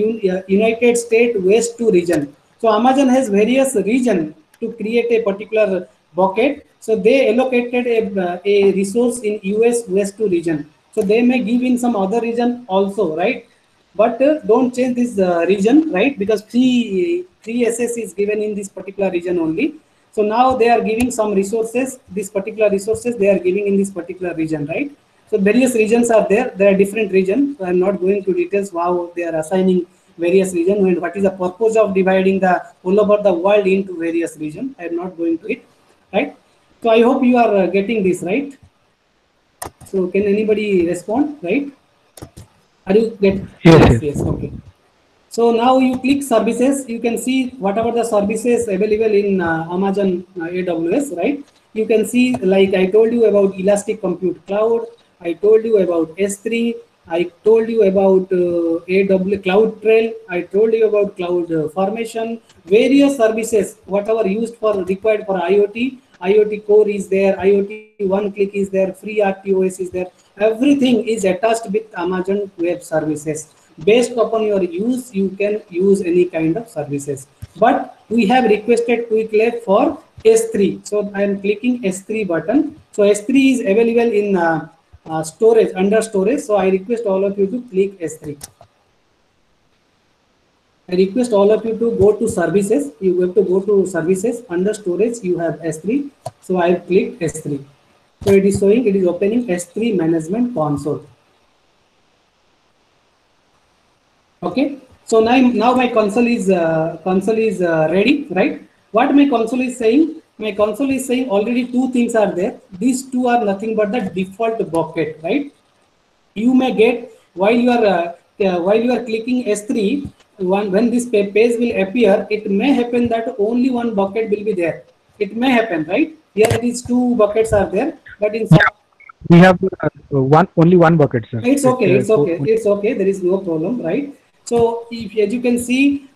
United States West 2 region. So Amazon has various region to create a particular bucket. So they allocated a resource in US West 2 region. So they may give in some other region also, right? But don't change this region, right? Because free SS is given in this particular region only. So now they are giving some resources, this particular resources they are giving in this particular region, right? So various regions are there. There are different regions. So I'm not going to details how they are assigning various regions and what is the purpose of dividing the all over the world into various regions. I'm not going to it, right? So I hope you are getting this, right? So can anybody respond, right? Are you get? Yes, okay. So now you click services, you can see whatever the services available in Amazon AWS, right? You can see, like I told you about Elastic Compute Cloud, I told you about S3, I told you about AWS Cloud Trail, I told you about Cloud Formation, various services, whatever used for required for IoT, IoT Core is there, IoT One Click is there, FreeRTOS is there, everything is attached with Amazon Web Services. Based upon your use, you can use any kind of services. But we have requested Quick Lab for S3. So I am clicking S3 button. So S3 is available in storage, under storage. So I request all of you to click S3. I request all of you to go to services. You have to go to services, under storage, you have S3. So I click S3. So it is showing, it is opening S3 Management Console. Okay, so now my console is ready, right? What my console is saying? My console is saying already 2 things are there. These 2 are nothing but the default bucket, right? You may get while you are clicking S3, when this page will appear, it may happen that only one bucket will be there. It may happen, right? Here these 2 buckets are there, but in some we have only one bucket, sir. It's okay. It's okay. It's okay. There is no problem, right? So if, as you can see,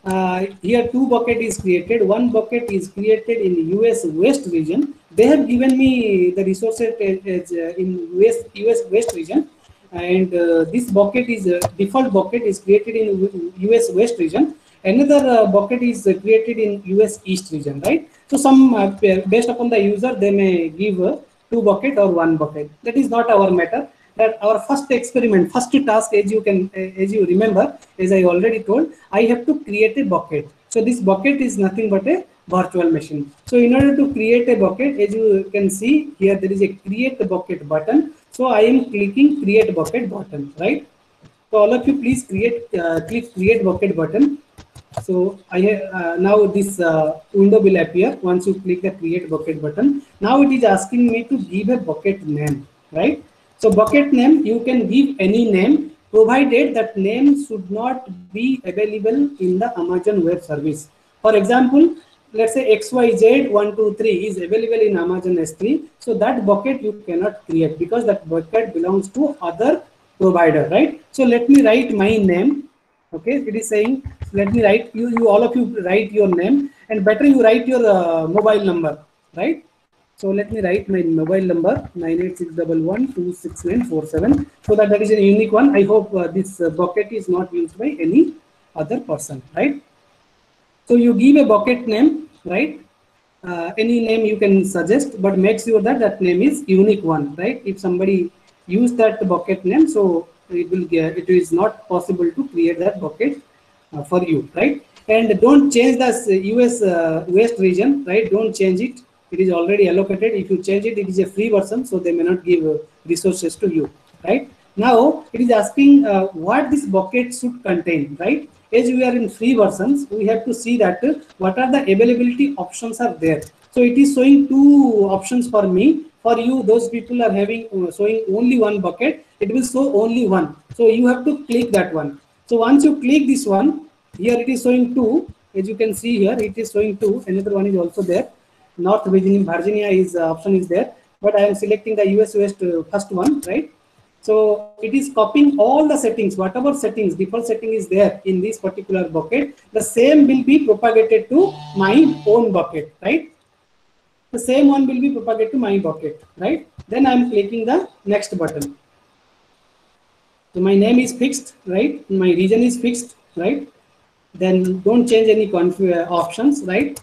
here 2 bucket is created. One bucket is created in US West region. They have given me the resources in US West region, and this bucket is default bucket is created in US West region. Another bucket is created in US East region, right? So some based upon the user, they may give 2 bucket or 1 bucket. That is not our matter. that our first experiment, first task, as you remember, as I already told, I have to create a bucket. So this bucket is nothing but a virtual machine. So in order to create a bucket, as you can see here, there is a create bucket button. So I am clicking create bucket button, right? So all of you please click create bucket button. So I have now this window will appear once you click the create bucket button. Now it is asking me to give a bucket name, right? So bucket name, you can give any name, provided that name should not be available in the Amazon Web Service. For example, let's say XYZ123 is available in Amazon S3. So that bucket you cannot create because that bucket belongs to other provider, right? So let me write my name. Okay, it is saying, let me write, you all of you write your name, and better you write your mobile number, right? So let me write my mobile number 98611269947, so that is a unique one. I hope this bucket is not used by any other person, right? So you give a bucket name, right? Any name you can suggest, but make sure that that name is unique one, right? If somebody use that bucket name, so it is not possible to create that bucket for you, right? And don't change the US West region, right? Don't change it. It is already allocated. If you change it, it is a free version, so they may not give resources to you, right? Now it is asking what this bucket should contain, right? As we are in free versions, we have to see that what are the availability options are there. So it is showing two options for me. For you, those people are having showing only one bucket, it will show only one. So you have to click that one. So once you click this one, here it is showing two. As you can see here, it is showing two. Another one is also there. North Virginia is option is there, but I am selecting the US West first one, right? So it is copying all the settings, whatever settings, default setting is there in this particular bucket, the same will be propagated to my own bucket, right? The same one will be propagated to my bucket, right? Then I am clicking the next button. So my name is fixed, right? My region is fixed, right? Then don't change any options, right?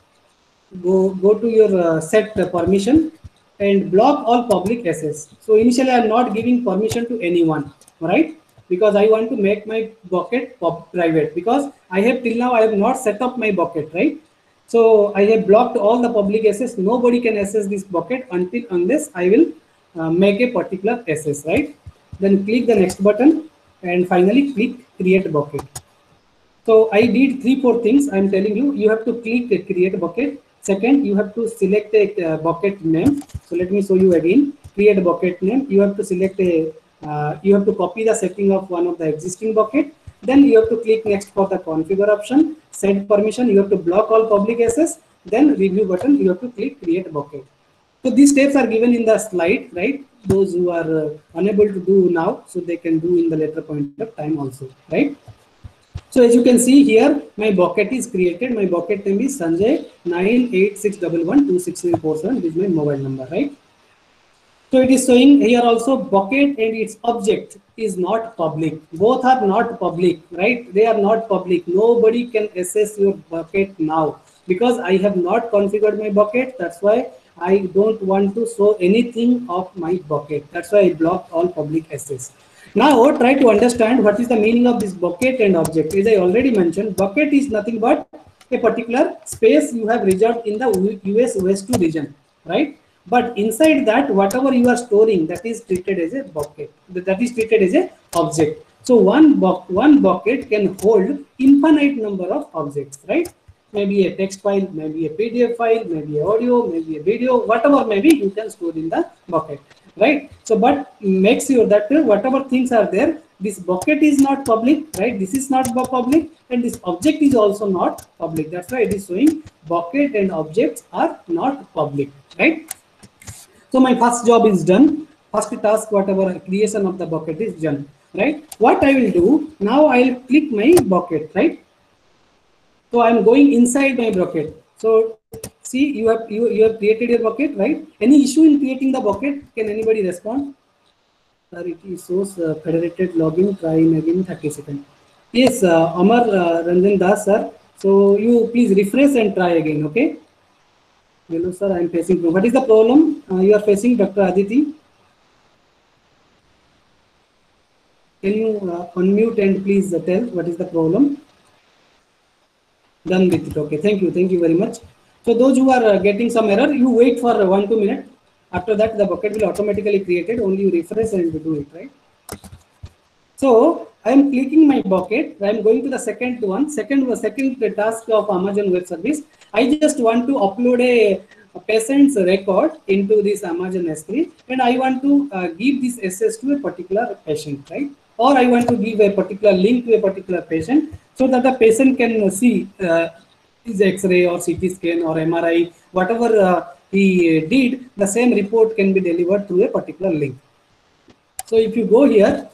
Go to your set permission and block all public access. So initially I am not giving permission to anyone, right? Because I want to make my bucket private, because I have till now I have not set up my bucket, right? So I have blocked all the public access. Nobody can access this bucket unless I will make a particular access, right? Then click the next button and finally click create bucket. So I did 3-4 things. I'm telling you, you have to click create bucket. Second, you have to select a bucket name. So let me show you again. Create a bucket name. You have to select a, you have to copy the setting of one of the existing bucket. Then you have to click next for the configure option. Set permission. You have to block all public access. Then review button. You have to click create bucket. So these steps are given in the slide, right? Those who are unable to do now, so they can do in the later point of time also, right? So as you can see here, my bucket is created. My bucket name is Sanjay 98611269947. This is my mobile number, right? So it is showing here also bucket and its object is not public. Both are not public, right? They are not public. Nobody can access your bucket now because I have not configured my bucket. That's why I don't want to show anything of my bucket. That's why I blocked all public access. Now try to understand what is the meaning of this bucket and object. As I already mentioned, bucket is nothing but a particular space you have reserved in the US West 2 region, right? But inside that, whatever you are storing, that is treated as a bucket. That is treated as a object. So one bucket can hold infinite number of objects, right? Maybe a text file, maybe a PDF file, maybe audio, maybe a video, whatever maybe you can store in the bucket, right? So, but make sure that whatever things are there, this bucket is not public, right? This is not public, and this object is also not public. That's why it is showing bucket and objects are not public, right? So my first job is done. First task, whatever creation of the bucket is done, right? What I will do now, I will click my bucket, right? So I am going inside my bucket. So see, you have created your bucket, right? Any issue in creating the bucket? Can anybody respond? Sir, it is shows federated login. Try again 30 seconds. Yes, Amar Ranjan Das, sir. So you please refresh and try again. Okay. Hello, sir. I am facing. What is the problem you are facing, Dr. Aditi? Can you unmute and please tell what is the problem? Done with it. Okay, thank you very much. So those who are getting some error, you wait for 1-2 minutes. After that, the bucket will automatically created. Only you refresh and do it, right? So I am clicking my bucket. I am going to the second one. Second task of Amazon Web Service. I just want to upload a patient's record into this Amazon S3, and I want to give this SS to a particular patient, right? Or I want to give a particular link to a particular patient so that the patient can see his X-ray or CT scan or MRI, whatever he did, the same report can be delivered through a particular link. So if you go here,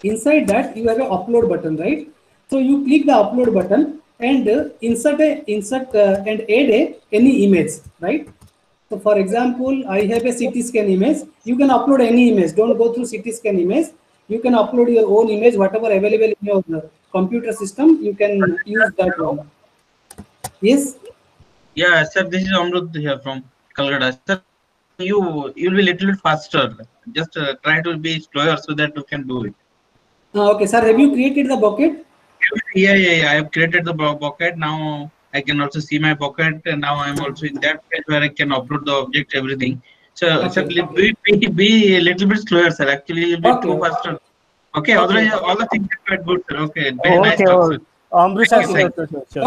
inside that you have an upload button, right? So you click the upload button and insert and add any image, right? So for example, I have a CT scan image. You can upload any image. Don't go through CT scan image. You can upload your own image, whatever available in your computer system. You can use that one. Yes. Yeah, sir. This is Amrut here from Calcutta. Sir, you'll be little bit faster. Just try to be slower so that you can do it. Okay, sir. Have you created the bucket? Yeah. I have created the bucket. Now I can also see my bucket, and now I'm also in that page where I can upload the object, everything. So, Okay, be a little bit slower, sir. Actually, you'll be too faster. Okay. Otherwise, all the things are quite good, sir. Okay. Very nice talk, sir. Amrit sir, sure.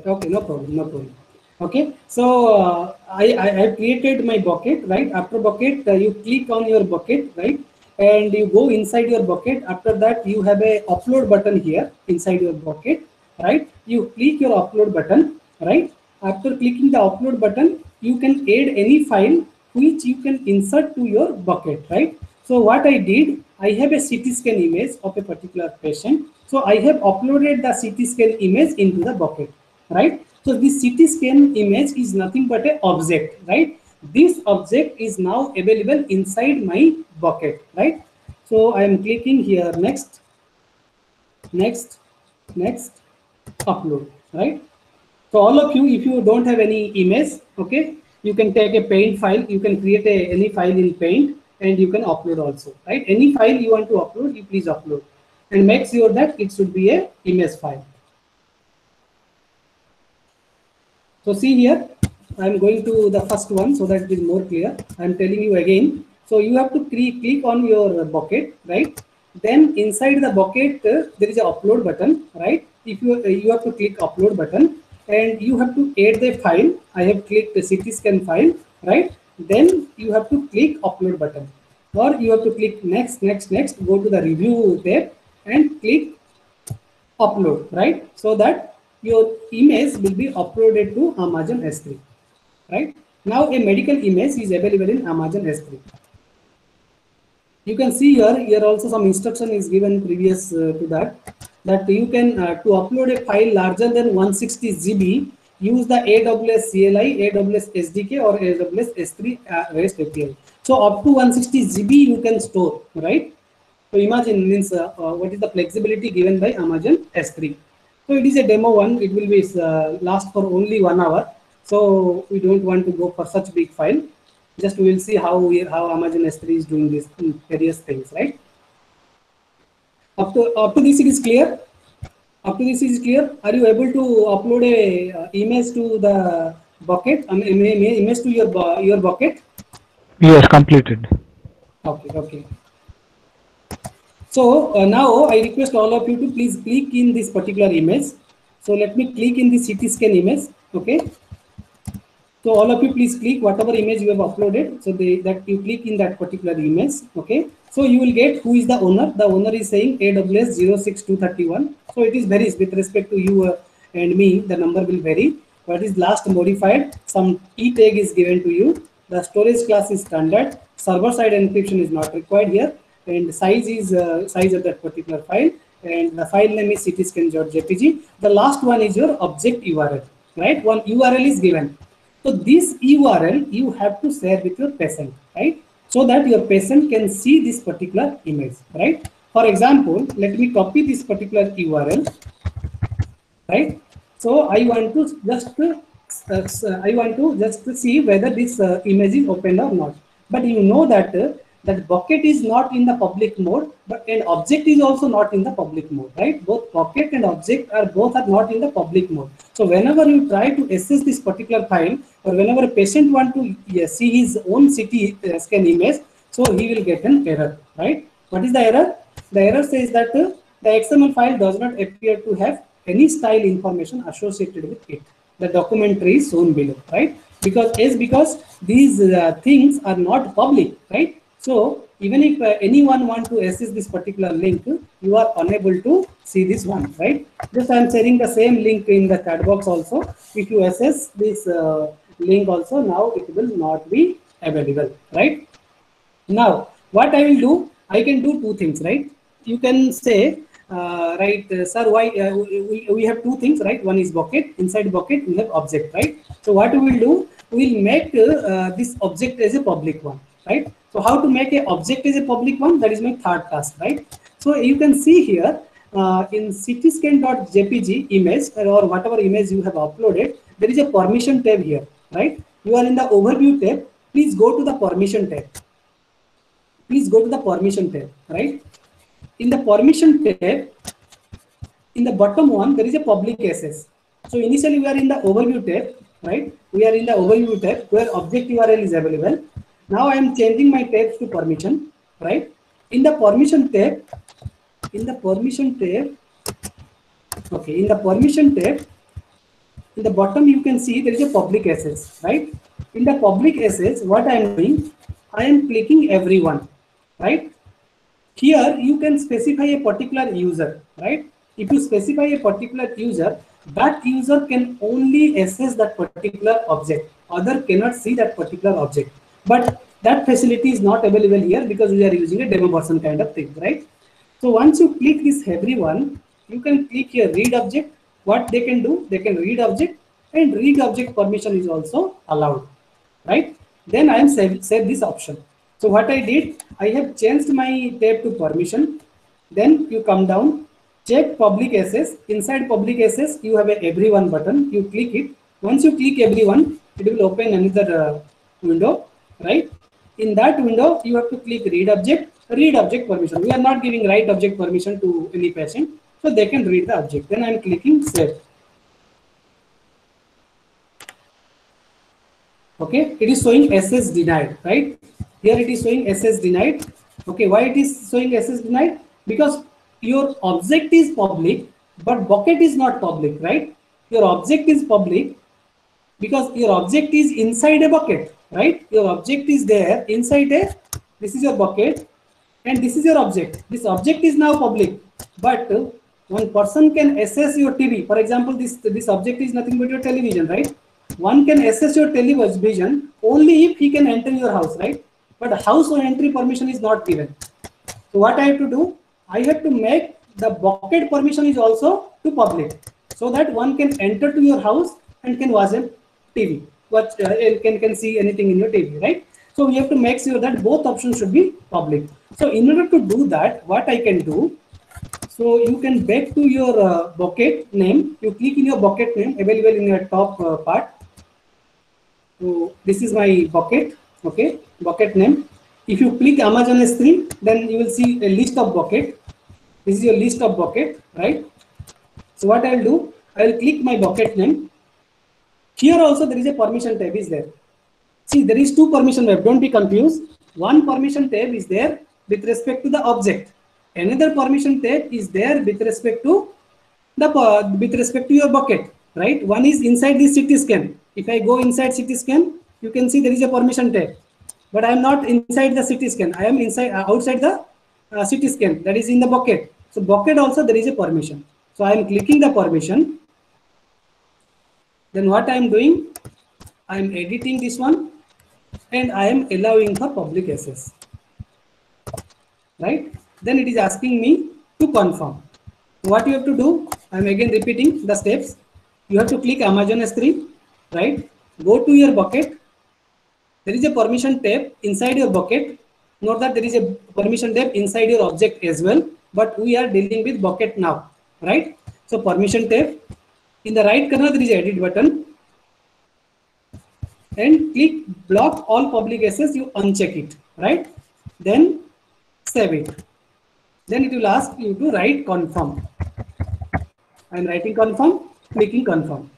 Okay, no problem. Okay, so I created my bucket, right? After bucket, you click on your bucket, right? And you go inside your bucket. After that, you have a upload button here inside your bucket, right? You click your upload button, right? After clicking the upload button, you can add any file which you can insert to your bucket, right? So what I did, I have a CT scan image of a particular patient. So I have uploaded the CT scan image into the bucket, right? So this CT scan image is nothing but an object, right? This object is now available inside my bucket, right? So I am clicking here, next, upload, right? So all of you, if you don't have any image, okay, you can take a paint file, you can create any file in paint and you can upload also, right? Any file you want to upload, you please upload and make sure that it should be a image file. So see here, I'm going to the first one so that it is more clear. I'm telling you again. So you have to click on your bucket, right? Then inside the bucket, there is an upload button, right? If you have to click upload button and you have to add the file. I have clicked the CT scan file, right? Then you have to click upload button, or you have to click next, go to the review tab and click upload, right? So that your image will be uploaded to Amazon S3, right? Now a medical image is available in Amazon S3. You can see here also some instruction is given previous to that you can to upload a file larger than 160 GB, use the AWS CLI, AWS SDK or AWS S3 REST API. So up to 160 GB you can store, right? So imagine means what is the flexibility given by Amazon S3. So it is a demo one. It will be last for only 1 hour. So we don't want to go for such big file. Just we will see how Amazon S3 is doing these various things, right? Up to this it is clear. Up to this is clear. Are you able to upload a image to the bucket? Image to your bucket? Yes, completed. Okay. So now I request all of you to please click in this particular image. So let me click in the CT scan image. Okay. So all of you please click whatever image you have uploaded. So that you click in that particular image. Okay. So you will get who is the owner. The owner is saying AWS 06231. So it is varies with respect to you and me. The number will vary. What is last modified? Some key tag is given to you. The storage class is standard. Server side encryption is not required here. And size is size of that particular file. And the file name is ctscan.jpg. The last one is your object URL. Right? One URL is given. So this URL you have to share with your patient, right? So that your patient can see this particular image, right? For example, let me copy this particular URL, right? So I want to just see whether this image is opened or not. But you know that that bucket is not in the public mode, but an object is also not in the public mode, right? Both bucket and object are not in the public mode. So whenever you try to access this particular file, or whenever a patient want to see his own CT scan image, so he will get an error, right? What is the error? The error says that the XML file does not appear to have any style information associated with it. The documentary is shown below, right? Because these things are not public, right? So even if anyone want to access this particular link, you are unable to see this one, right? Just I am sharing the same link in the chat box also. If you access this link also, now it will not be available, right? Now what I will do, I can do two things, right? You can say, sir, why we have two things, right? One is bucket. Inside bucket we have object, right? So what we will do, we will make this object as a public one, right? So how to make a object as a public one? That is my third task, right? So you can see here in ctscan.jpg image, or whatever image you have uploaded, there is a permission tab here, right? You are in the overview tab. Please go to the permission tab. Please go to the permission tab, right? In the permission tab, in the bottom one, there is a public access. So initially we are in the overview tab, right? We are in the overview tab where object URL is available. Now I am changing my tabs to permission, right? In the permission tab, in the permission tab, in the bottom you can see there is a public access, right? In the public access, what I am doing, I am clicking everyone, right? Here you can specify a particular user, right? If you specify a particular user, that user can only access that particular object. Other cannot see that particular object. But that facility is not available here because we are using a demo version kind of thing, right? So once you click this everyone, you can click here read object. What they can do, they can read object, and read object permission is also allowed, right? Then I am save this option. So what I did, I have changed my tab to permission. Then you come down, check public access. Inside public access, you have a everyone button. You click it. Once you click everyone, it will open another window, right? In that window, you have to click read object permission. We are not giving write object permission to any patient, so they can read the object. Then I am clicking save. Okay, it is showing access denied, right? Here it is showing access denied. Okay, why it is showing access denied? Because your object is public, but bucket is not public, right? Your object is public because your object is inside a bucket, right? Your object is there inside this is your bucket, and this is your object. This object is now public, but one person can access your TV. For example, this object is nothing but your television, right? One can access your television only if he can enter your house, right? But house or entry permission is not given. So what I have to do, I have to make the bucket permission is also to public, so that one can enter to your house and can watch a TV, can see anything in your TV, right? So we have to make sure that both options should be public. So in order to do that, what I can do, so you can back to your bucket name. You click in your bucket name available in your top part. So this is my bucket, okay, bucket name. If you click Amazon S3, then you will see a list of bucket. This is your list of bucket, right? So what I will do, I will click my bucket name. Here also there is a permission tab is there. See, there is two permission tab. Don't be confused. One permission tab is there with respect to the object. Another permission tab is there with respect to your bucket, right? One is inside this CT scan. If I go inside CT scan, you can see there is a permission tab. But I am not inside the CT scan. I am outside the CT scan. That is in the bucket. So bucket also there is a permission. So I am clicking the permission. Then what I am doing, I am editing this one, and I am allowing for public access, right? Then it is asking me to confirm. What you have to do, I am again repeating the steps. You have to click Amazon S3, right? Go to your bucket. There is a permission tab inside your bucket. Note that there is a permission tab inside your object as well, but we are dealing with bucket now, right? So permission tab. In the right corner, there is an edit button, and click block all public access. You uncheck it, right? then save it. Then it will ask you to write confirm. I am writing confirm, clicking confirm.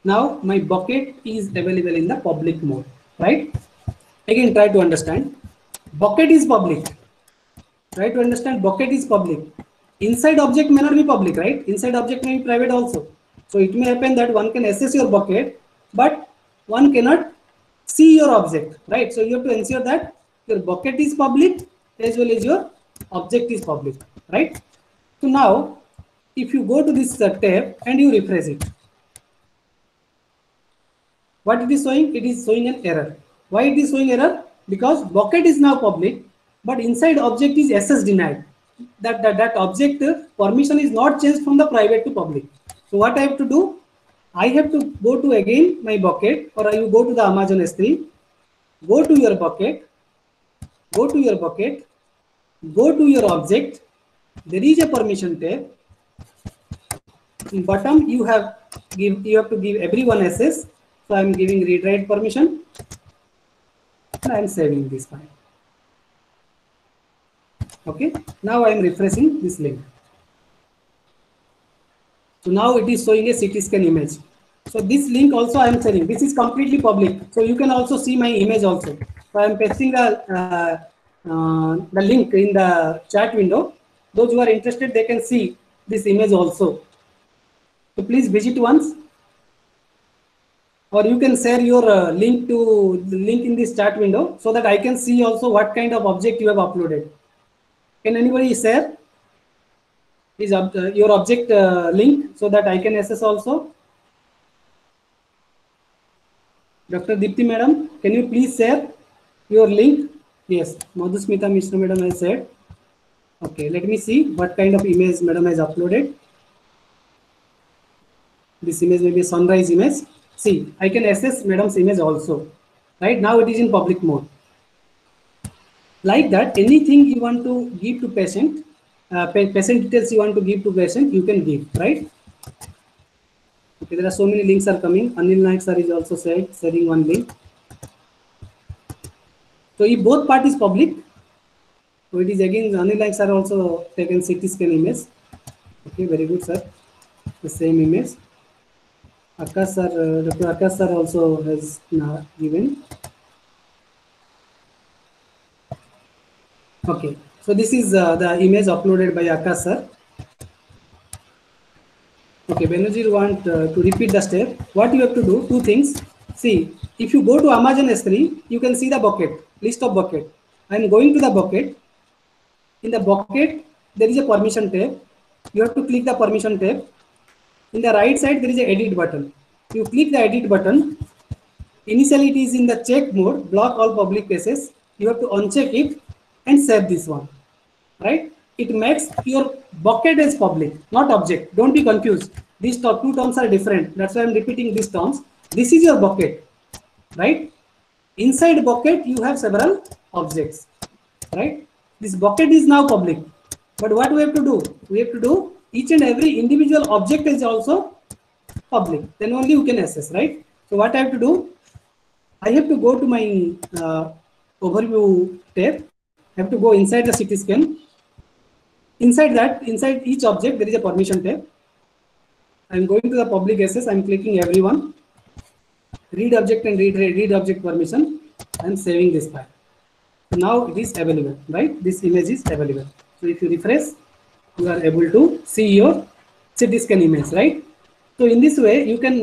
Now my bucket is available in the public mode, right? Again, try to understand. Bucket is public. Try to understand, bucket is public. Inside object may not be public, right? Inside object may be private also. So it may happen that one can access your bucket, but one cannot see your object, right? So you have to ensure that your bucket is public as well as your object is public, right? So now, if you go to this tab and you refresh it, what it is showing? It is showing an error. Why it is showing error? Because bucket is now public, but inside object is access denied. That object permission is not changed from the private to public. So what I have to do? I have to go to again my bucket, or you go to the Amazon S3, go to your bucket, go to your bucket, go to your object. There is a permission tab. In bottom you have to give everyone access. So I am giving read write permission, and I am saving this file. Okay. Now I am refreshing this link. So now it is showing a CT scan image. So this link also I am sharing. This is completely public. So you can also see my image also. So I am pasting the link in the chat window. Those who are interested, they can see this image also. So please visit once. Or you can share your link in this chat window so that I can see also what kind of object you have uploaded. Can anybody share your object link so that I can access also? Dr. Deepti madam, can you please share your link? Yes, Madhusmita Mishra madam has said. Okay, let me see what kind of image madam has uploaded. This image may be a sunrise image. See, I can access madam's image also. Right now it is in public mode. Like that, anything you want to give to patient, patient details you want to give to patient, you can give, right? Okay, there are so many links are coming. Anil Naik sir is also sharing one link. So if both part is public, so it is again Anil Naik sir also taken CT scan image. Okay, very good sir. The same image. Akash sir, Dr. Akash sir also has given. Okay, so this is the image uploaded by Akash sir. Okay, Benazir want to repeat the step. What you have to do, two things. See, if you go to Amazon S3, you can see the bucket, list of bucket. I am going to the bucket. In the bucket, there is a permission tab. You have to click the permission tab. In the right side, there is an edit button. You click the edit button. Initially, it is in the check mode, block all public cases. You have to uncheck it and save this one, right? It makes your bucket as public, not object. Don't be confused. These two terms are different. That's why I'm repeating these terms. This is your bucket, right? Inside bucket, you have several objects, right? This bucket is now public. But what we have to do? We have to do each and every individual object is also public. Then only you can access, right? So what I have to do? I have to go to my overview tab. I have to go inside the CT scan. Inside each object, there is a permission tab. I'm going to the public access. I'm clicking everyone. Read object and read object permission. I'm saving this file. So now it is available, right? This image is available. So if you refresh, you are able to see your CT scan image, right? So in this way, you can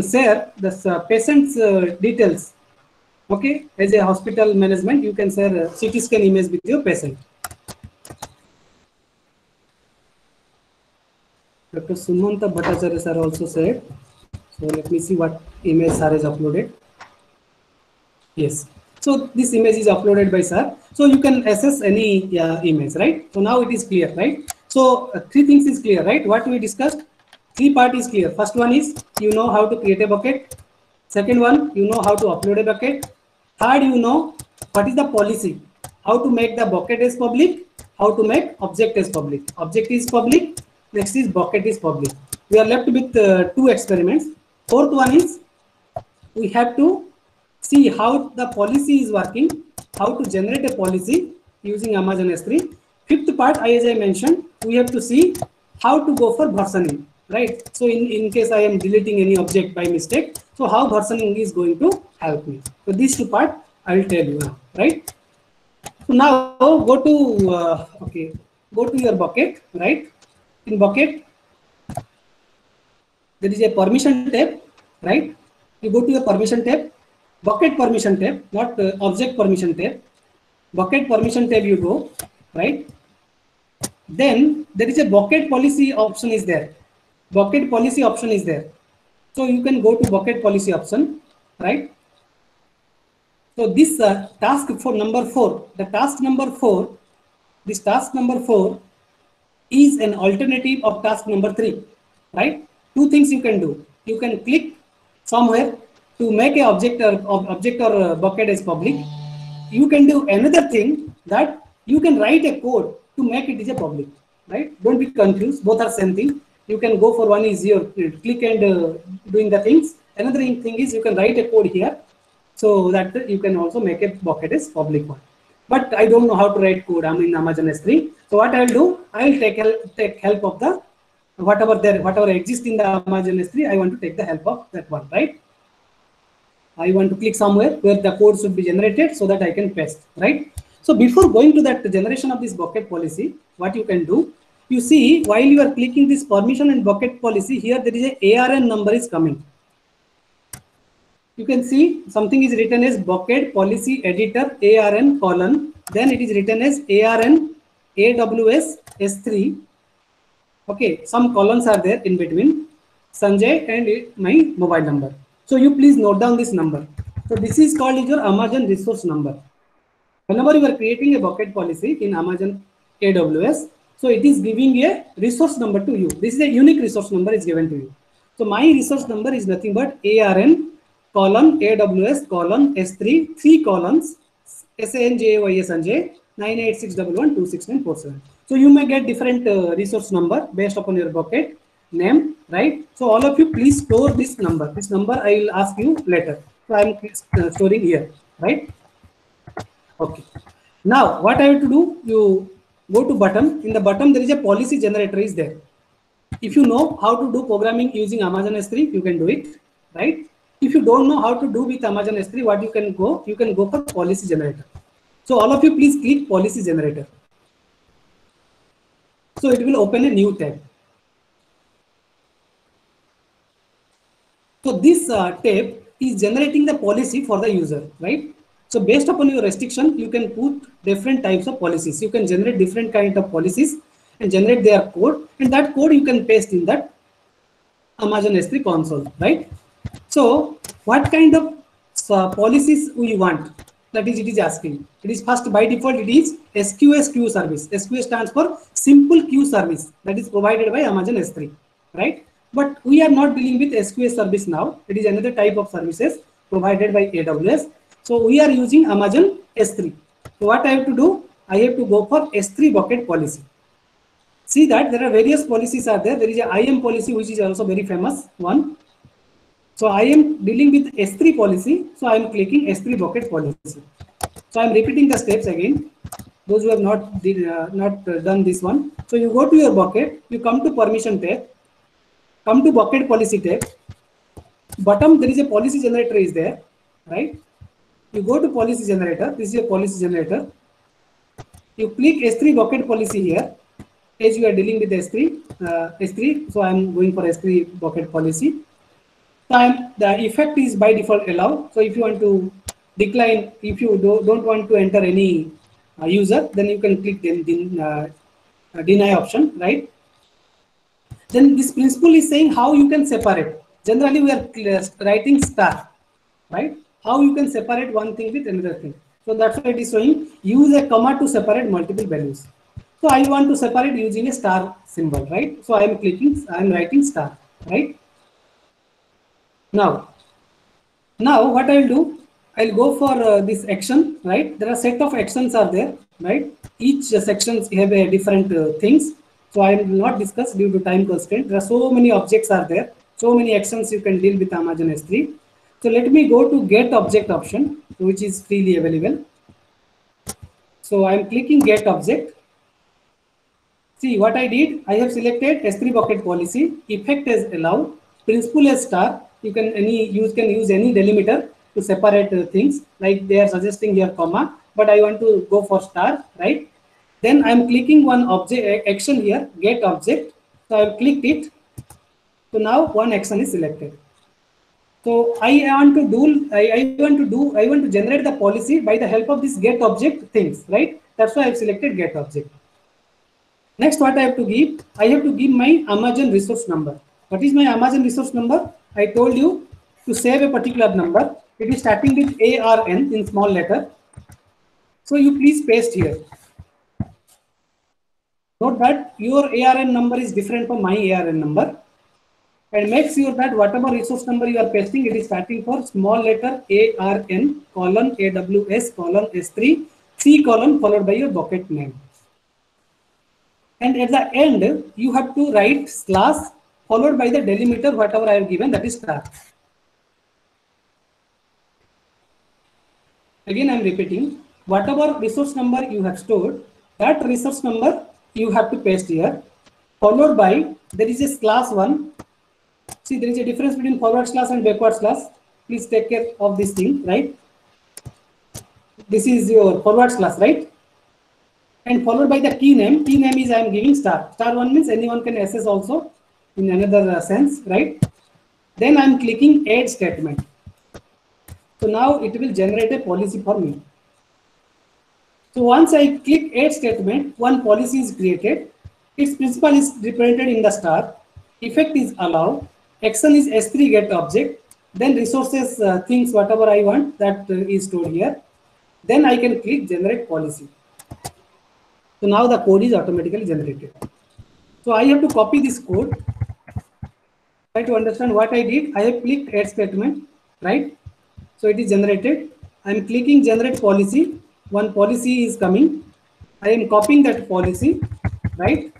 share the patient's details. Okay, as a hospital management, you can share a CT scan image with your patient. Dr. Sumanta Bhattacharya sir also said. So let me see what image sir has uploaded. Yes. So this image is uploaded by sir. So you can access any image, right? So now it is clear, right? So three things is clear, right? What we discussed, three part is clear. First one is you know how to create a bucket. Second one, you know how to upload a bucket. Third, you know what is the policy, how to make the bucket as public, how to make object as public. Object is public. Next is bucket is public. We are left with two experiments. Fourth one is we have to see how the policy is working, how to generate a policy using Amazon S3. Fifth part, as I mentioned, we have to see how to go for versioning, right? So in case I am deleting any object by mistake, so how versioning is going to help me. So these two parts I will tell you now, right? So now go to go to your bucket, right? In bucket, there is a permission tab, right? You go to the permission tab, bucket permission tab, not object permission tab. Bucket permission tab you go, right? Then there is a bucket policy option is there. Bucket policy option is there. So you can go to bucket policy option, right? So this task for number 4, the task number 4, this task number 4 is an alternative of task number 3, right? Two things you can do. You can click somewhere to make a object or bucket as public. You can do another thing that you can write a code to make it is a public, right? Don't be confused. Both are same thing. You can go for one is your click and doing the things. Another thing is you can write a code here so that you can also make a bucket as public one. But I don't know how to write code. I'm in Amazon S3. So what I'll do, I'll take help of the whatever exists in the Amazon S3. I want to take the help of that one, right? I want to click somewhere where the code should be generated so that I can paste, right? So before going to that generation of this bucket policy, what you can do, you see while you are clicking this permission and bucket policy, here there is a ARN number is coming. You can see something is written as bucket policy editor ARN colon, then it is written as ARN AWS S3. Okay, some columns are there in between, Sanjay and my mobile number. So you please note down this number. So this is called your Amazon resource number. Whenever you are creating a bucket policy in Amazon AWS, so it is giving a resource number to you. This is a unique resource number is given to you. So my resource number is nothing but ARN colon AWS colon S3 3 colons SANJAY Sanjay 986112697. So you may get different resource number based upon your bucket name, right? So all of you please store this number. This number I will ask you later. So I am storing here, right? Okay. Now what I have to do, you go to bottom. In the bottom there is a policy generator is there. If you know how to do programming using Amazon S3, you can do it, right? If you don't know how to do with Amazon S3, what you can go for policy generator. So all of you please click policy generator. So it will open a new tab. So this tab is generating the policy for the user, right? So based upon your restriction, you can put different types of policies. You can generate different kind of policies and generate their code, and that code you can paste in that Amazon S3 console, right? So what kind of policies we want? That is, it is asking. It is first by default, it is SQS queue service. SQS stands for simple queue service that is provided by Amazon S3, right? But we are not dealing with SQS service now. It is another type of services provided by AWS. So we are using Amazon S3. So what I have to do? I have to go for S3 bucket policy. See that there are various policies are there. There is a IAM policy, which is also very famous one. So I am dealing with S3 policy. So I am clicking S3 bucket policy. So I am repeating the steps again. Those who have not done this one. So you go to your bucket, you come to permission tab, come to bucket policy tab. Bottom there is a policy generator is there, right? You go to policy generator. This is your policy generator. You click S3 bucket policy here. As you are dealing with S3, so I am going for S3 bucket policy. So the effect is by default allow. So if you want to decline, if you don't want to enter any user, then you can click deny option, right? Then this principle is saying how you can separate. Generally, we are writing star, right? How you can separate one thing with another thing. So that's why it is showing use a comma to separate multiple values. So I want to separate using a star symbol, right? So I am writing star, right? Now what I will do, I'll go for this action, right? There are set of actions are there, right? Each sections have a different things. So I will not discuss due to time constraint. There are so many objects are there, so many actions you can deal with Amazon S3. So let me go to get object option, which is freely available. So I'm clicking get object. See what I did. I have selected S3 bucket policy, effect as allow, principal as star. You can use any delimiter to separate things, like they are suggesting here comma, but I want to go for star, right? Then I'm clicking one object action here, get object. So I've clicked it. So now one action is selected. So I want to generate the policy by the help of this get object things, right? That's why I've selected get object. Next, what I have to give? I have to give my Amazon resource number. What is my Amazon resource number? I told you to save a particular number. It is starting with ARN in small letter. So you please paste here. Note that your ARN number is different from my ARN number. And make sure that whatever resource number you are pasting, it is starting for small letter ARN colon AWS colon S3 C colon followed by your bucket name. And at the end, you have to write slash followed by the delimiter, whatever I have given, that is star. Again, I am repeating, whatever resource number you have stored, that resource number you have to paste here, followed by, there is a slash one. See, there is a difference between forward slash and backward slash. Please take care of this thing, right? This is your forward slash, right? And followed by the key name. Key name is I am giving star. Star one means anyone can access also in another sense, right? Then I am clicking add statement. So now it will generate a policy for me. So once I click add statement, one policy is created. Its principal is represented in the star. Effect is allow. Action is S3 get object. Then resources, things, whatever I want, that is stored here. Then I can click generate policy. So now the code is automatically generated. So I have to copy this code. Try to understand what I did. I have clicked add statement, right? So it is generated. I am clicking generate policy. One policy is coming. I am copying that policy, right?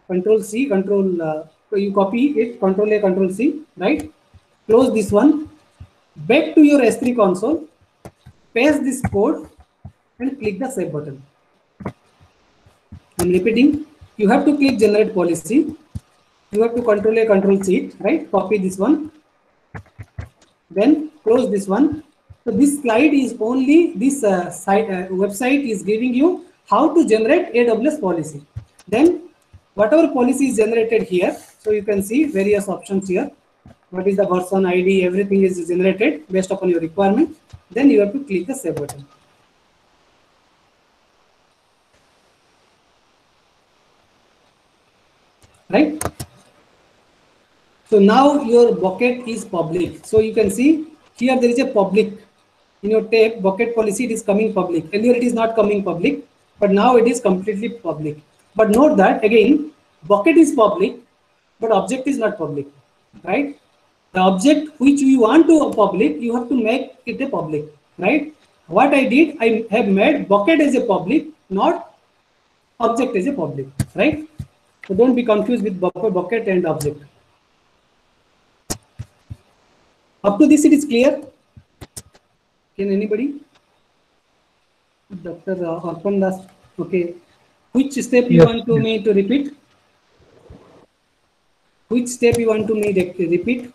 Control C, so you copy it, Control A, Control C, right? Close this one. Back to your S3 console. Paste this code and click the save button. I'm repeating. You have to click generate policy. You have to Control A, Control C, right? Copy this one. Then close this one. So this slide is only this website is giving you how to generate AWS policy. Then whatever policy is generated here, so you can see various options here. What is the version ID? Everything is generated based upon your requirement. Then you have to click the save button. Right? So now your bucket is public. So you can see here there is a public. In your tab, bucket policy, it is coming public. Earlier it is not coming public, but now it is completely public. But note that again, bucket is public, but object is not public, right? The object which you want to public, you have to make it a public, right? What I did, I have made bucket as a public, not object as a public, right? So don't be confused with bucket and object. Up to this, it is clear. Can anybody? Dr. Arpan Das. Okay. Which step you want to me to repeat? Which step you want to me to repeat?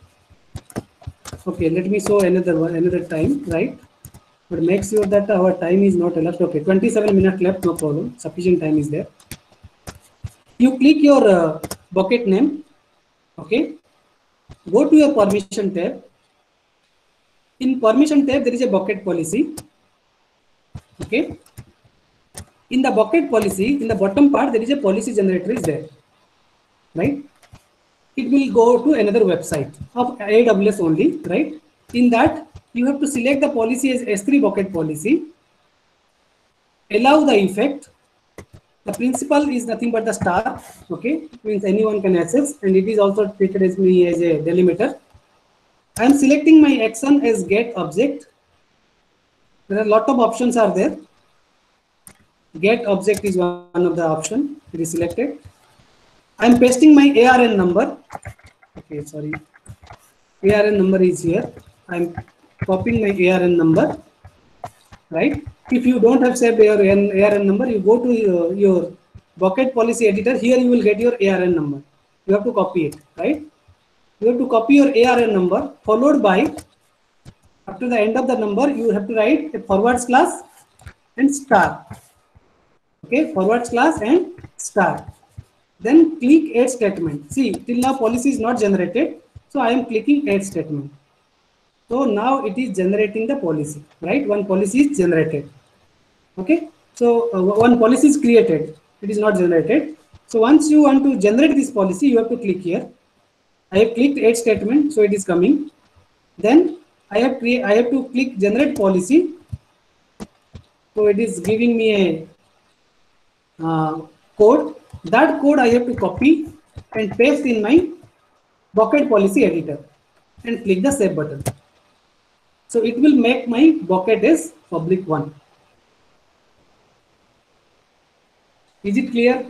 Okay, let me show another time, right? But make sure that our time is not elapsed. Okay, 27 minutes left, no problem. Sufficient time is there. You click your bucket name. Okay. Go to your permission tab. In permission tab, there is a bucket policy. Okay. In the bucket policy, in the bottom part, there is a policy generator is there. Right. It will go to another website of AWS only. Right. In that, you have to select the policy as S3 bucket policy. Allow the effect. The principal is nothing but the star. Okay. Means anyone can access, and it is also treated as me as a delimiter. I am selecting my action as get object. There are a lot of options are there. Get object is one of the option. It is selected. I am pasting my ARN number. Okay, sorry. ARN number is here. I'm copying my ARN number, right? If you don't have saved your ARN number, you go to your bucket policy editor. Here you will get your ARN number. You have to copy it, right? You have to copy your ARN number followed by, after the end of the number, you have to write a forward slash and star. Okay, forward slash and star. Then click add statement. See, till now policy is not generated. So I am clicking add statement. So now it is generating the policy, right? One policy is generated. Okay, so one policy is created. It is not generated. So once you want to generate this policy, you have to click here. I have clicked add statement, so it is coming. Then I have to click generate policy. So it is giving me a code. That code I have to copy and paste in my bucket policy editor and click the save button. So it will make my bucket as public one. Is it clear?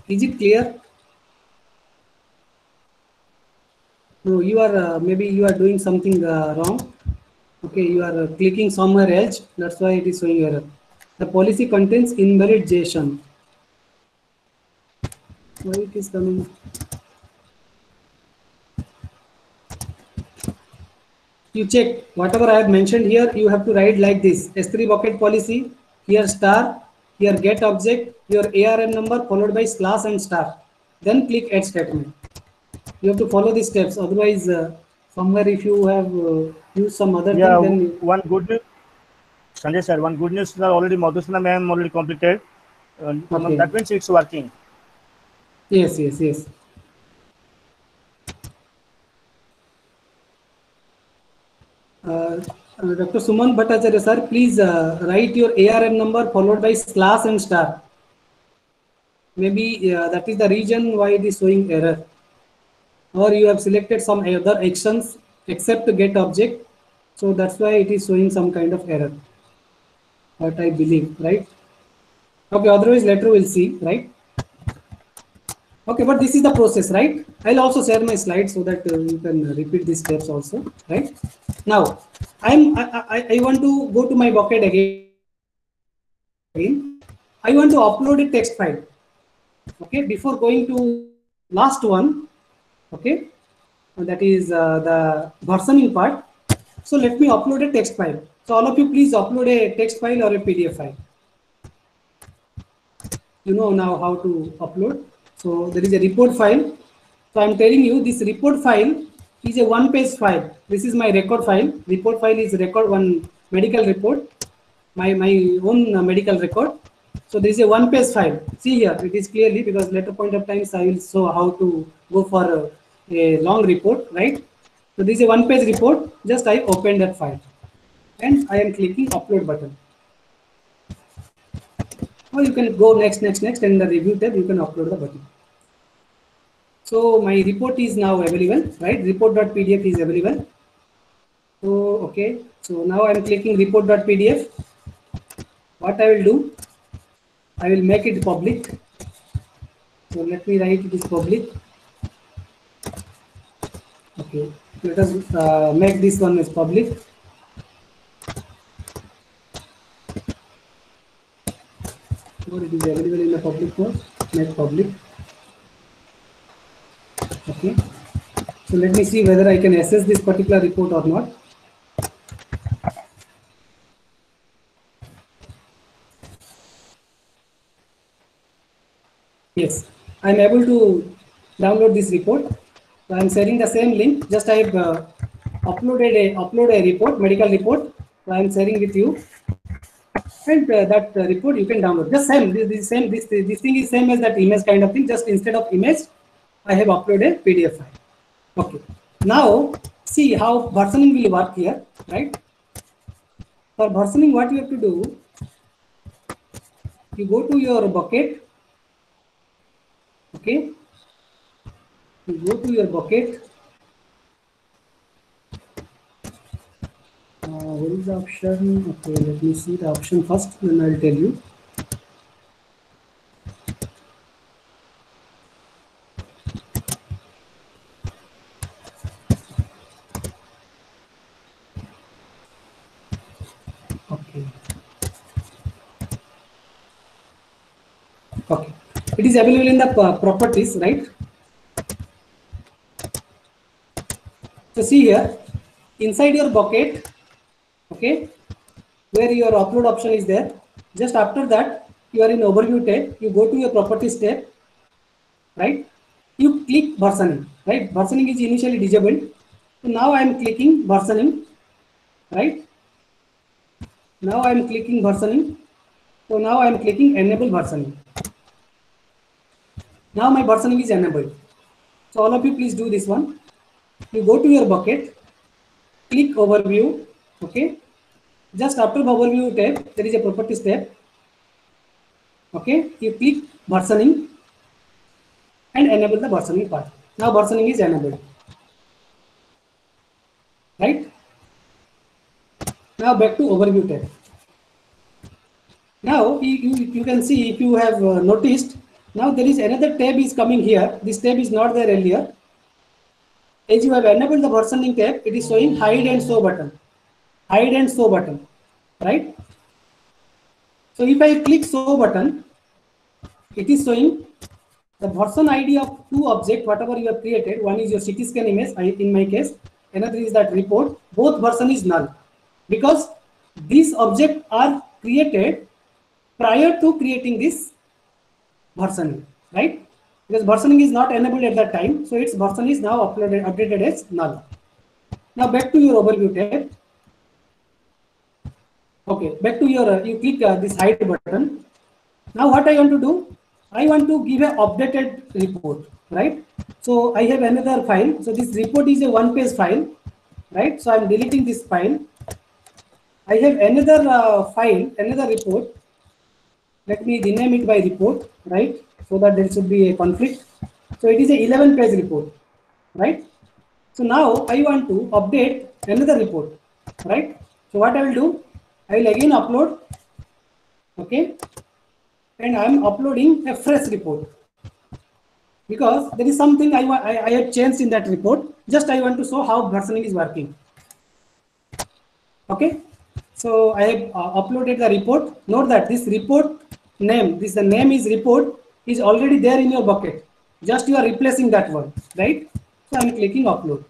Is it clear? No, you are maybe you are doing something wrong. Okay, you are clicking somewhere else. That's why it is showing error. The policy contains invalid JSON. Why it is coming? You check whatever I have mentioned here. You have to write like this: S3 bucket policy. Here star. Here get object. Your ARN number followed by slash and star. Then click add statement. You have to follow these steps. Otherwise, somewhere if you have used some other Yeah, thing, then one good news, Sanjay sir, one good news is already Madhusana ma'am already completed. Okay. That means it's working. Yes, yes, yes. Dr. Suman Bhattacharya sir, please write your ARN number followed by slash and star. Maybe that is the reason why it is showing error. Or you have selected some other actions except to get object. So that's why it is showing some kind of error. What I believe, right? Okay, otherwise later we'll see, right? Okay, but this is the process, right? I'll also share my slides so that you can repeat these steps also, right? Now, I want to go to my bucket again. I want to upload a text file. Okay, before going to last one, okay, that is the versioning part. So let me upload a text file. So all of you please upload a text file or a PDF file. You know now how to upload. So there is a report file. So I'm telling you this report file is a one-page file. This is my record file. Report file is record one medical report, my own medical record. So this is a one-page file. See here, it is clearly because later point of times I will show how to go for a long report, right? So this is a one-page report. Just I opened that file and I am clicking upload button. Or you can go next, and in the review tab you can upload the button. So my report is now available, right? Report.pdf is available. So okay, so now I'm clicking report.pdf. What I will do, I will make it public. So let me write it is public. Okay, let us make this one as public. Or it is available in the public mode. Make public. Okay. So let me see whether I can access this particular report or not. Yes, I am able to download this report. So I am sharing the same link. Just I have upload a report, medical report. So I am sharing with you, and that report you can download. Just same. This thing is same as that image kind of thing. Just instead of image, I have uploaded a PDF file. Okay. Now see how versioning will work here, right? For versioning, what you have to do, you go to your bucket. Okay, you go to your bucket. What is the option? Okay, let me see the option first, then I'll tell you. It is available in the properties, right? So see here, inside your bucket, okay, where your upload option is there. Just after that, you are in overview tab. You go to your properties tab, right? You click versioning, right? Versioning is initially disabled. So now I am clicking versioning, right? Now I am clicking versioning. So now I am clicking enable versioning. Now my versioning is enabled. So all of you please do this one. You go to your bucket, click overview, okay? Just after the overview tab, there is a properties tab. Okay, you click versioning and enable the versioning part. Now versioning is enabled. Right? Now back to overview tab. Now you can see, if you have noticed, now there is another tab is coming here. This tab is not there earlier. As you have enabled the versioning tab, it is showing hide and show button. Hide and show button. Right? So if I click show button, it is showing the version ID of two objects, whatever you have created. One is your CT scan image, in my case. Another is that report. Both version is null because these objects are created prior to creating this versioning, right? Because versioning is not enabled at that time, so its version is now updated as null. Now back to your overview tab. Okay, back to your, you click this hide button. Now what I want to do, I want to give an updated report, right? So I have another file. So this report is a one-page file, right? So I'm deleting this file. I have another file, another report. Let me rename it by report, right? So that there should be a conflict. So it is a 11-page report, right? So now I want to update another report, right? So what I will do, I will again upload, okay? And I am uploading a fresh report because there is something I have changed in that report. Just I want to show how versioning is working. Okay, so I have uploaded the report. Note that this report name, the name is report, is already there in your bucket. Just you are replacing that one, right? So I am clicking upload.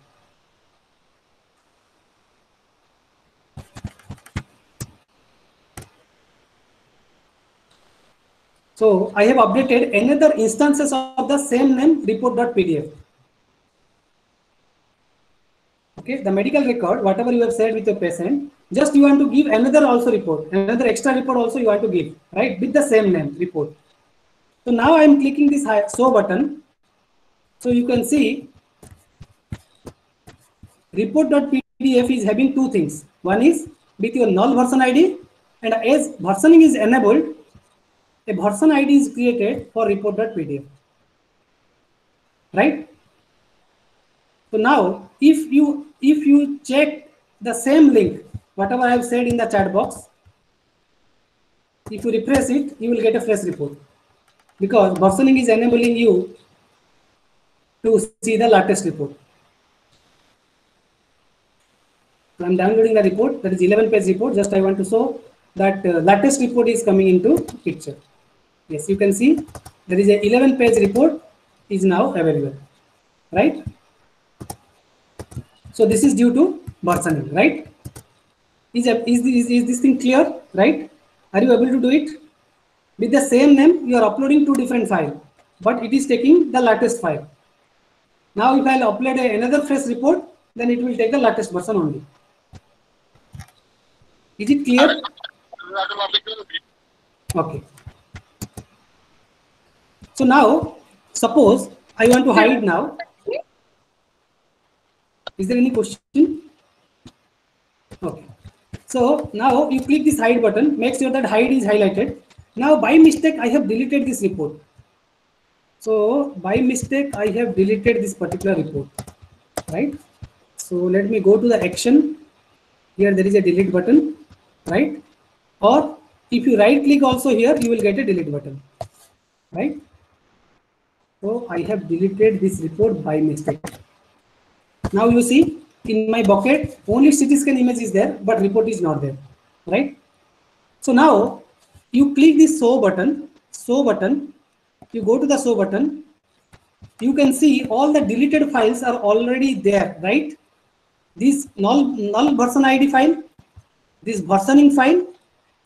So I have updated another instances of the same name report.pdf. Okay, the medical record, whatever you have said with your patient, just you want to give another also report, another extra report also you want to give, right, with the same name report. So now I am clicking this show button. So you can see report.pdf is having two things. One is with your null version ID, and as versioning is enabled, a version ID is created for report.pdf, right? So now if you check the same link, whatever I have said in the chat box, if you refresh it, you will get a fresh report because versioning is enabling you to see the latest report. So I'm downloading the report, that is 11-page report. Just I want to show that latest report is coming into picture. Yes, you can see there is a 11-page report is now available, right? So this is due to versioning, right? Is this thing clear, right? Are you able to do it? With the same name, you are uploading two different files, but it is taking the latest file. Now if I will upload another fresh report, then it will take the latest version only. Is it clear? Okay. So now, suppose I want to hide now. Is there any question? Okay. So now you click this hide button, make sure that hide is highlighted. Now by mistake, I have deleted this report. So by mistake, I have deleted this particular report, right? So let me go to the action. Here there is a delete button, right? Or if you right click also here, you will get a delete button, right? So I have deleted this report by mistake. Now you see in my bucket, only CT scan image is there, but report is not there, right? So now you click this show button, you go to the show button, you can see all the deleted files are already there, right? This null version ID file, this versioning file,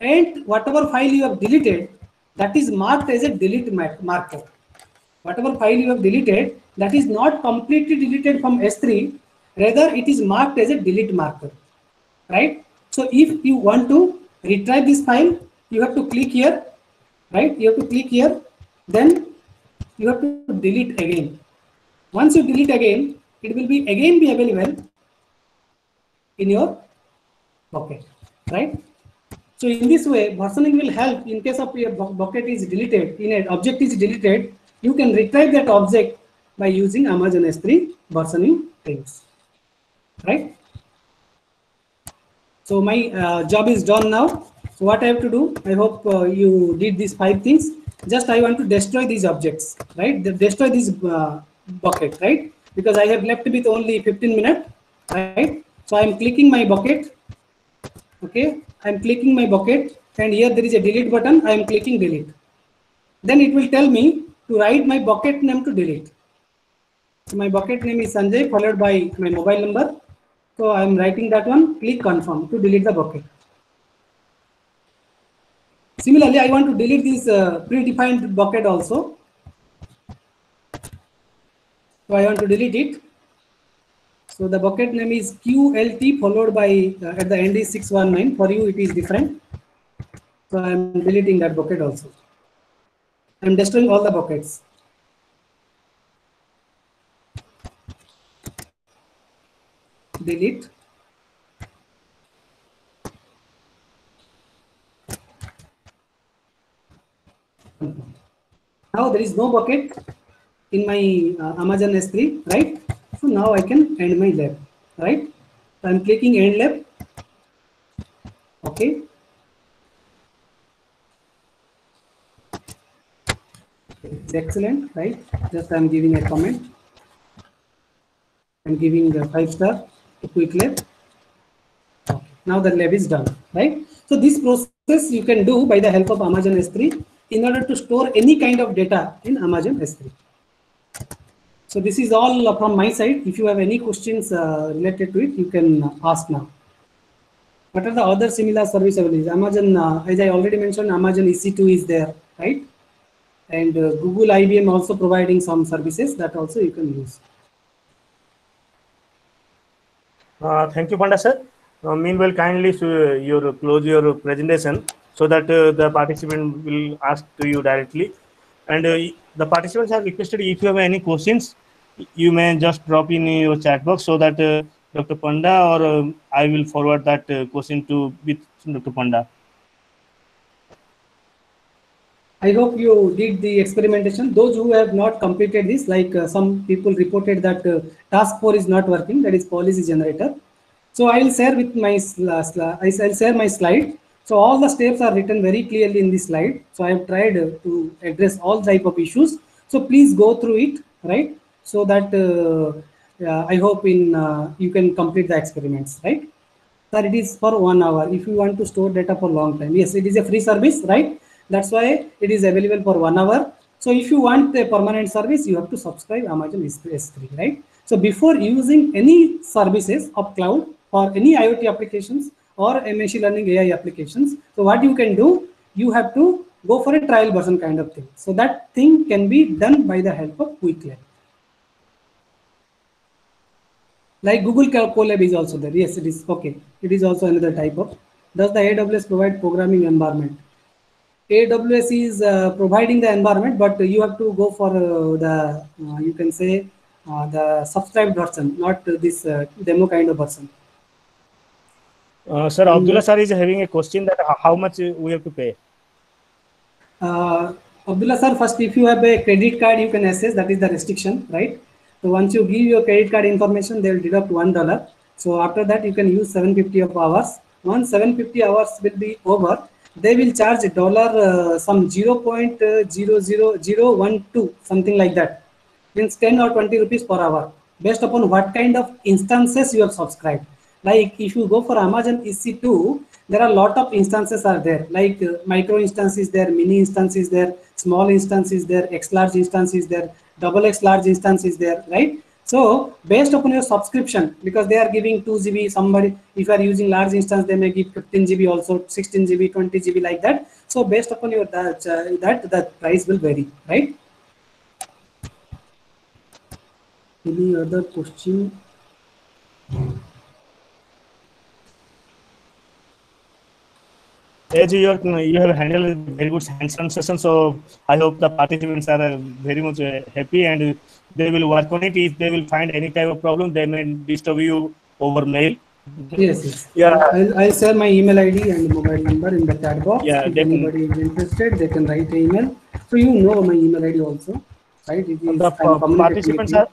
and whatever file you have deleted, that is marked as a delete marker. Whatever file you have deleted, that is not completely deleted from S3, rather it is marked as a delete marker, right? So if you want to retrieve this file, you have to click here, right? You have to click here, then you have to delete again. Once you delete again, it will be again be available in your bucket, right? So in this way, versioning will help in case of your bucket is deleted, in an object is deleted, you can retrieve that object by using Amazon S3 versioning things, right? So my job is done now. So what I have to do, I hope you did these 5 things. Just I want to destroy these objects, right? Destroy this bucket, right? Because I have left with only 15 minutes, right? So I am clicking my bucket. Okay, I am clicking my bucket, and here there is a delete button. I am clicking delete. Then it will tell me to write my bucket name to delete. So my bucket name is Sanjay, followed by my mobile number. So I am writing that one. Click confirm to delete the bucket. Similarly, I want to delete this predefined bucket also. So I want to delete it. So the bucket name is QLT followed by at the end is 619. For you, it is different. So I am deleting that bucket also. I am destroying all the buckets. Delete. Now there is no bucket in my Amazon S3, right? So now I can end my lab, right? So I'm clicking end lab. Okay. It's excellent, right? Just I'm giving a comment. I'm giving a 5-star to quick lab. Okay. Now the lab is done, right? So this process you can do by the help of Amazon S3 in order to store any kind of data in Amazon S3. So this is all from my side. If you have any questions related to it, you can ask now. What are the other similar service available? Amazon, as I already mentioned, Amazon EC2 is there, right? And Google IBM also providing some services that also you can use. Thank you, Panda sir. Meanwhile, kindly you close your presentation so that the participant will ask to you directly. And the participants have requested if you have any questions, you may just drop in your chat box so that Dr. Panda or I will forward that question to with Dr. Panda. I hope you did the experimentation. Those who have not completed this, like some people reported that task 4 is not working, that is policy generator. So I will share with my I'll share my slide. So all the steps are written very clearly in this slide. So I have tried to address all type of issues. So please go through it, right? So that I hope you can complete the experiments, right? Sir, it is for 1 hour. If you want to store data for long time, yes, it is a free service, right? That's why it is available for 1 hour. So if you want a permanent service, you have to subscribe Amazon S3, right? So before using any services of cloud or any IoT applications or machine learning AI applications, so what you can do, you have to go for a trial version kind of thing. So that thing can be done by the help of QuickLab. Like Google Colab is also there. Yes, it is. Okay. It is also another type of. Does the AWS provide programming environment? AWS is providing the environment, but you have to go for the, you can say, the subscribed version, not this demo kind of version. Sir, Abdullah sir is having a question that how much we have to pay. Abdullah sir, first, if you have a credit card, you can access. That is the restriction, right? So once you give your credit card information, they will deduct $1. So after that, you can use 750 of hours. Once 750 hours will be over, they will charge $, some 0.00012, something like that. Means 10 or 20 rupees per hour, based upon what kind of instances you have subscribed. Like if you go for Amazon EC2, there are a lot of instances are there, like micro instance is there, mini instance is there, small instance is there, X large instance is there, double X large instance is there, right? So based upon your subscription, because they are giving 2 GB, somebody, if you are using large instance, they may give 15 GB also, 16 GB, 20 GB like that. So based upon your that price will vary, right? Any other question? As you have handled a very good hands-on session, so I hope the participants are very much happy and they will work on it. If they will find any type of problem, they may disturb you over mail. Yes, yes. Yeah. I'll share my email ID and mobile number in the chat box. Yeah, if definitely. anybody is interested, they can write an email. So you know my email ID also, right? It is, The I'm communicating participants with you. are,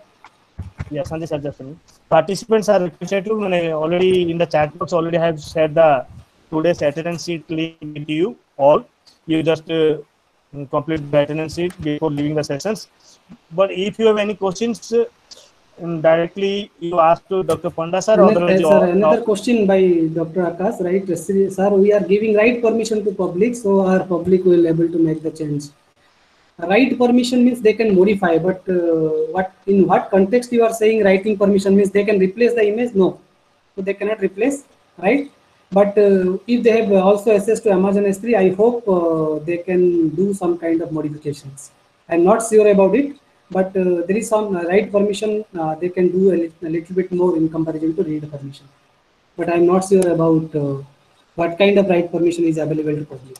yeah, Sanjay sir, just a minute. Participants are requested to already in the chat box already have shared the today's attendance sheet link with you all. You just complete the attendance sheet before leaving the sessions. But if you have any questions, directly you ask to Dr. Panda sir. Otherwise, you Sir, another question by Dr. Akash, right? Sir, we are giving right permission to public, so our public will able to make the change. Right permission means they can modify, but in what context you are saying writing permission means they can replace the image? No, so they cannot replace, right? But if they have also access to Amazon S3, I hope they can do some kind of modifications. I'm not sure about it, but there is some write permission they can do a little bit more in comparison to read permission. But I'm not sure about what kind of write permission is available to public.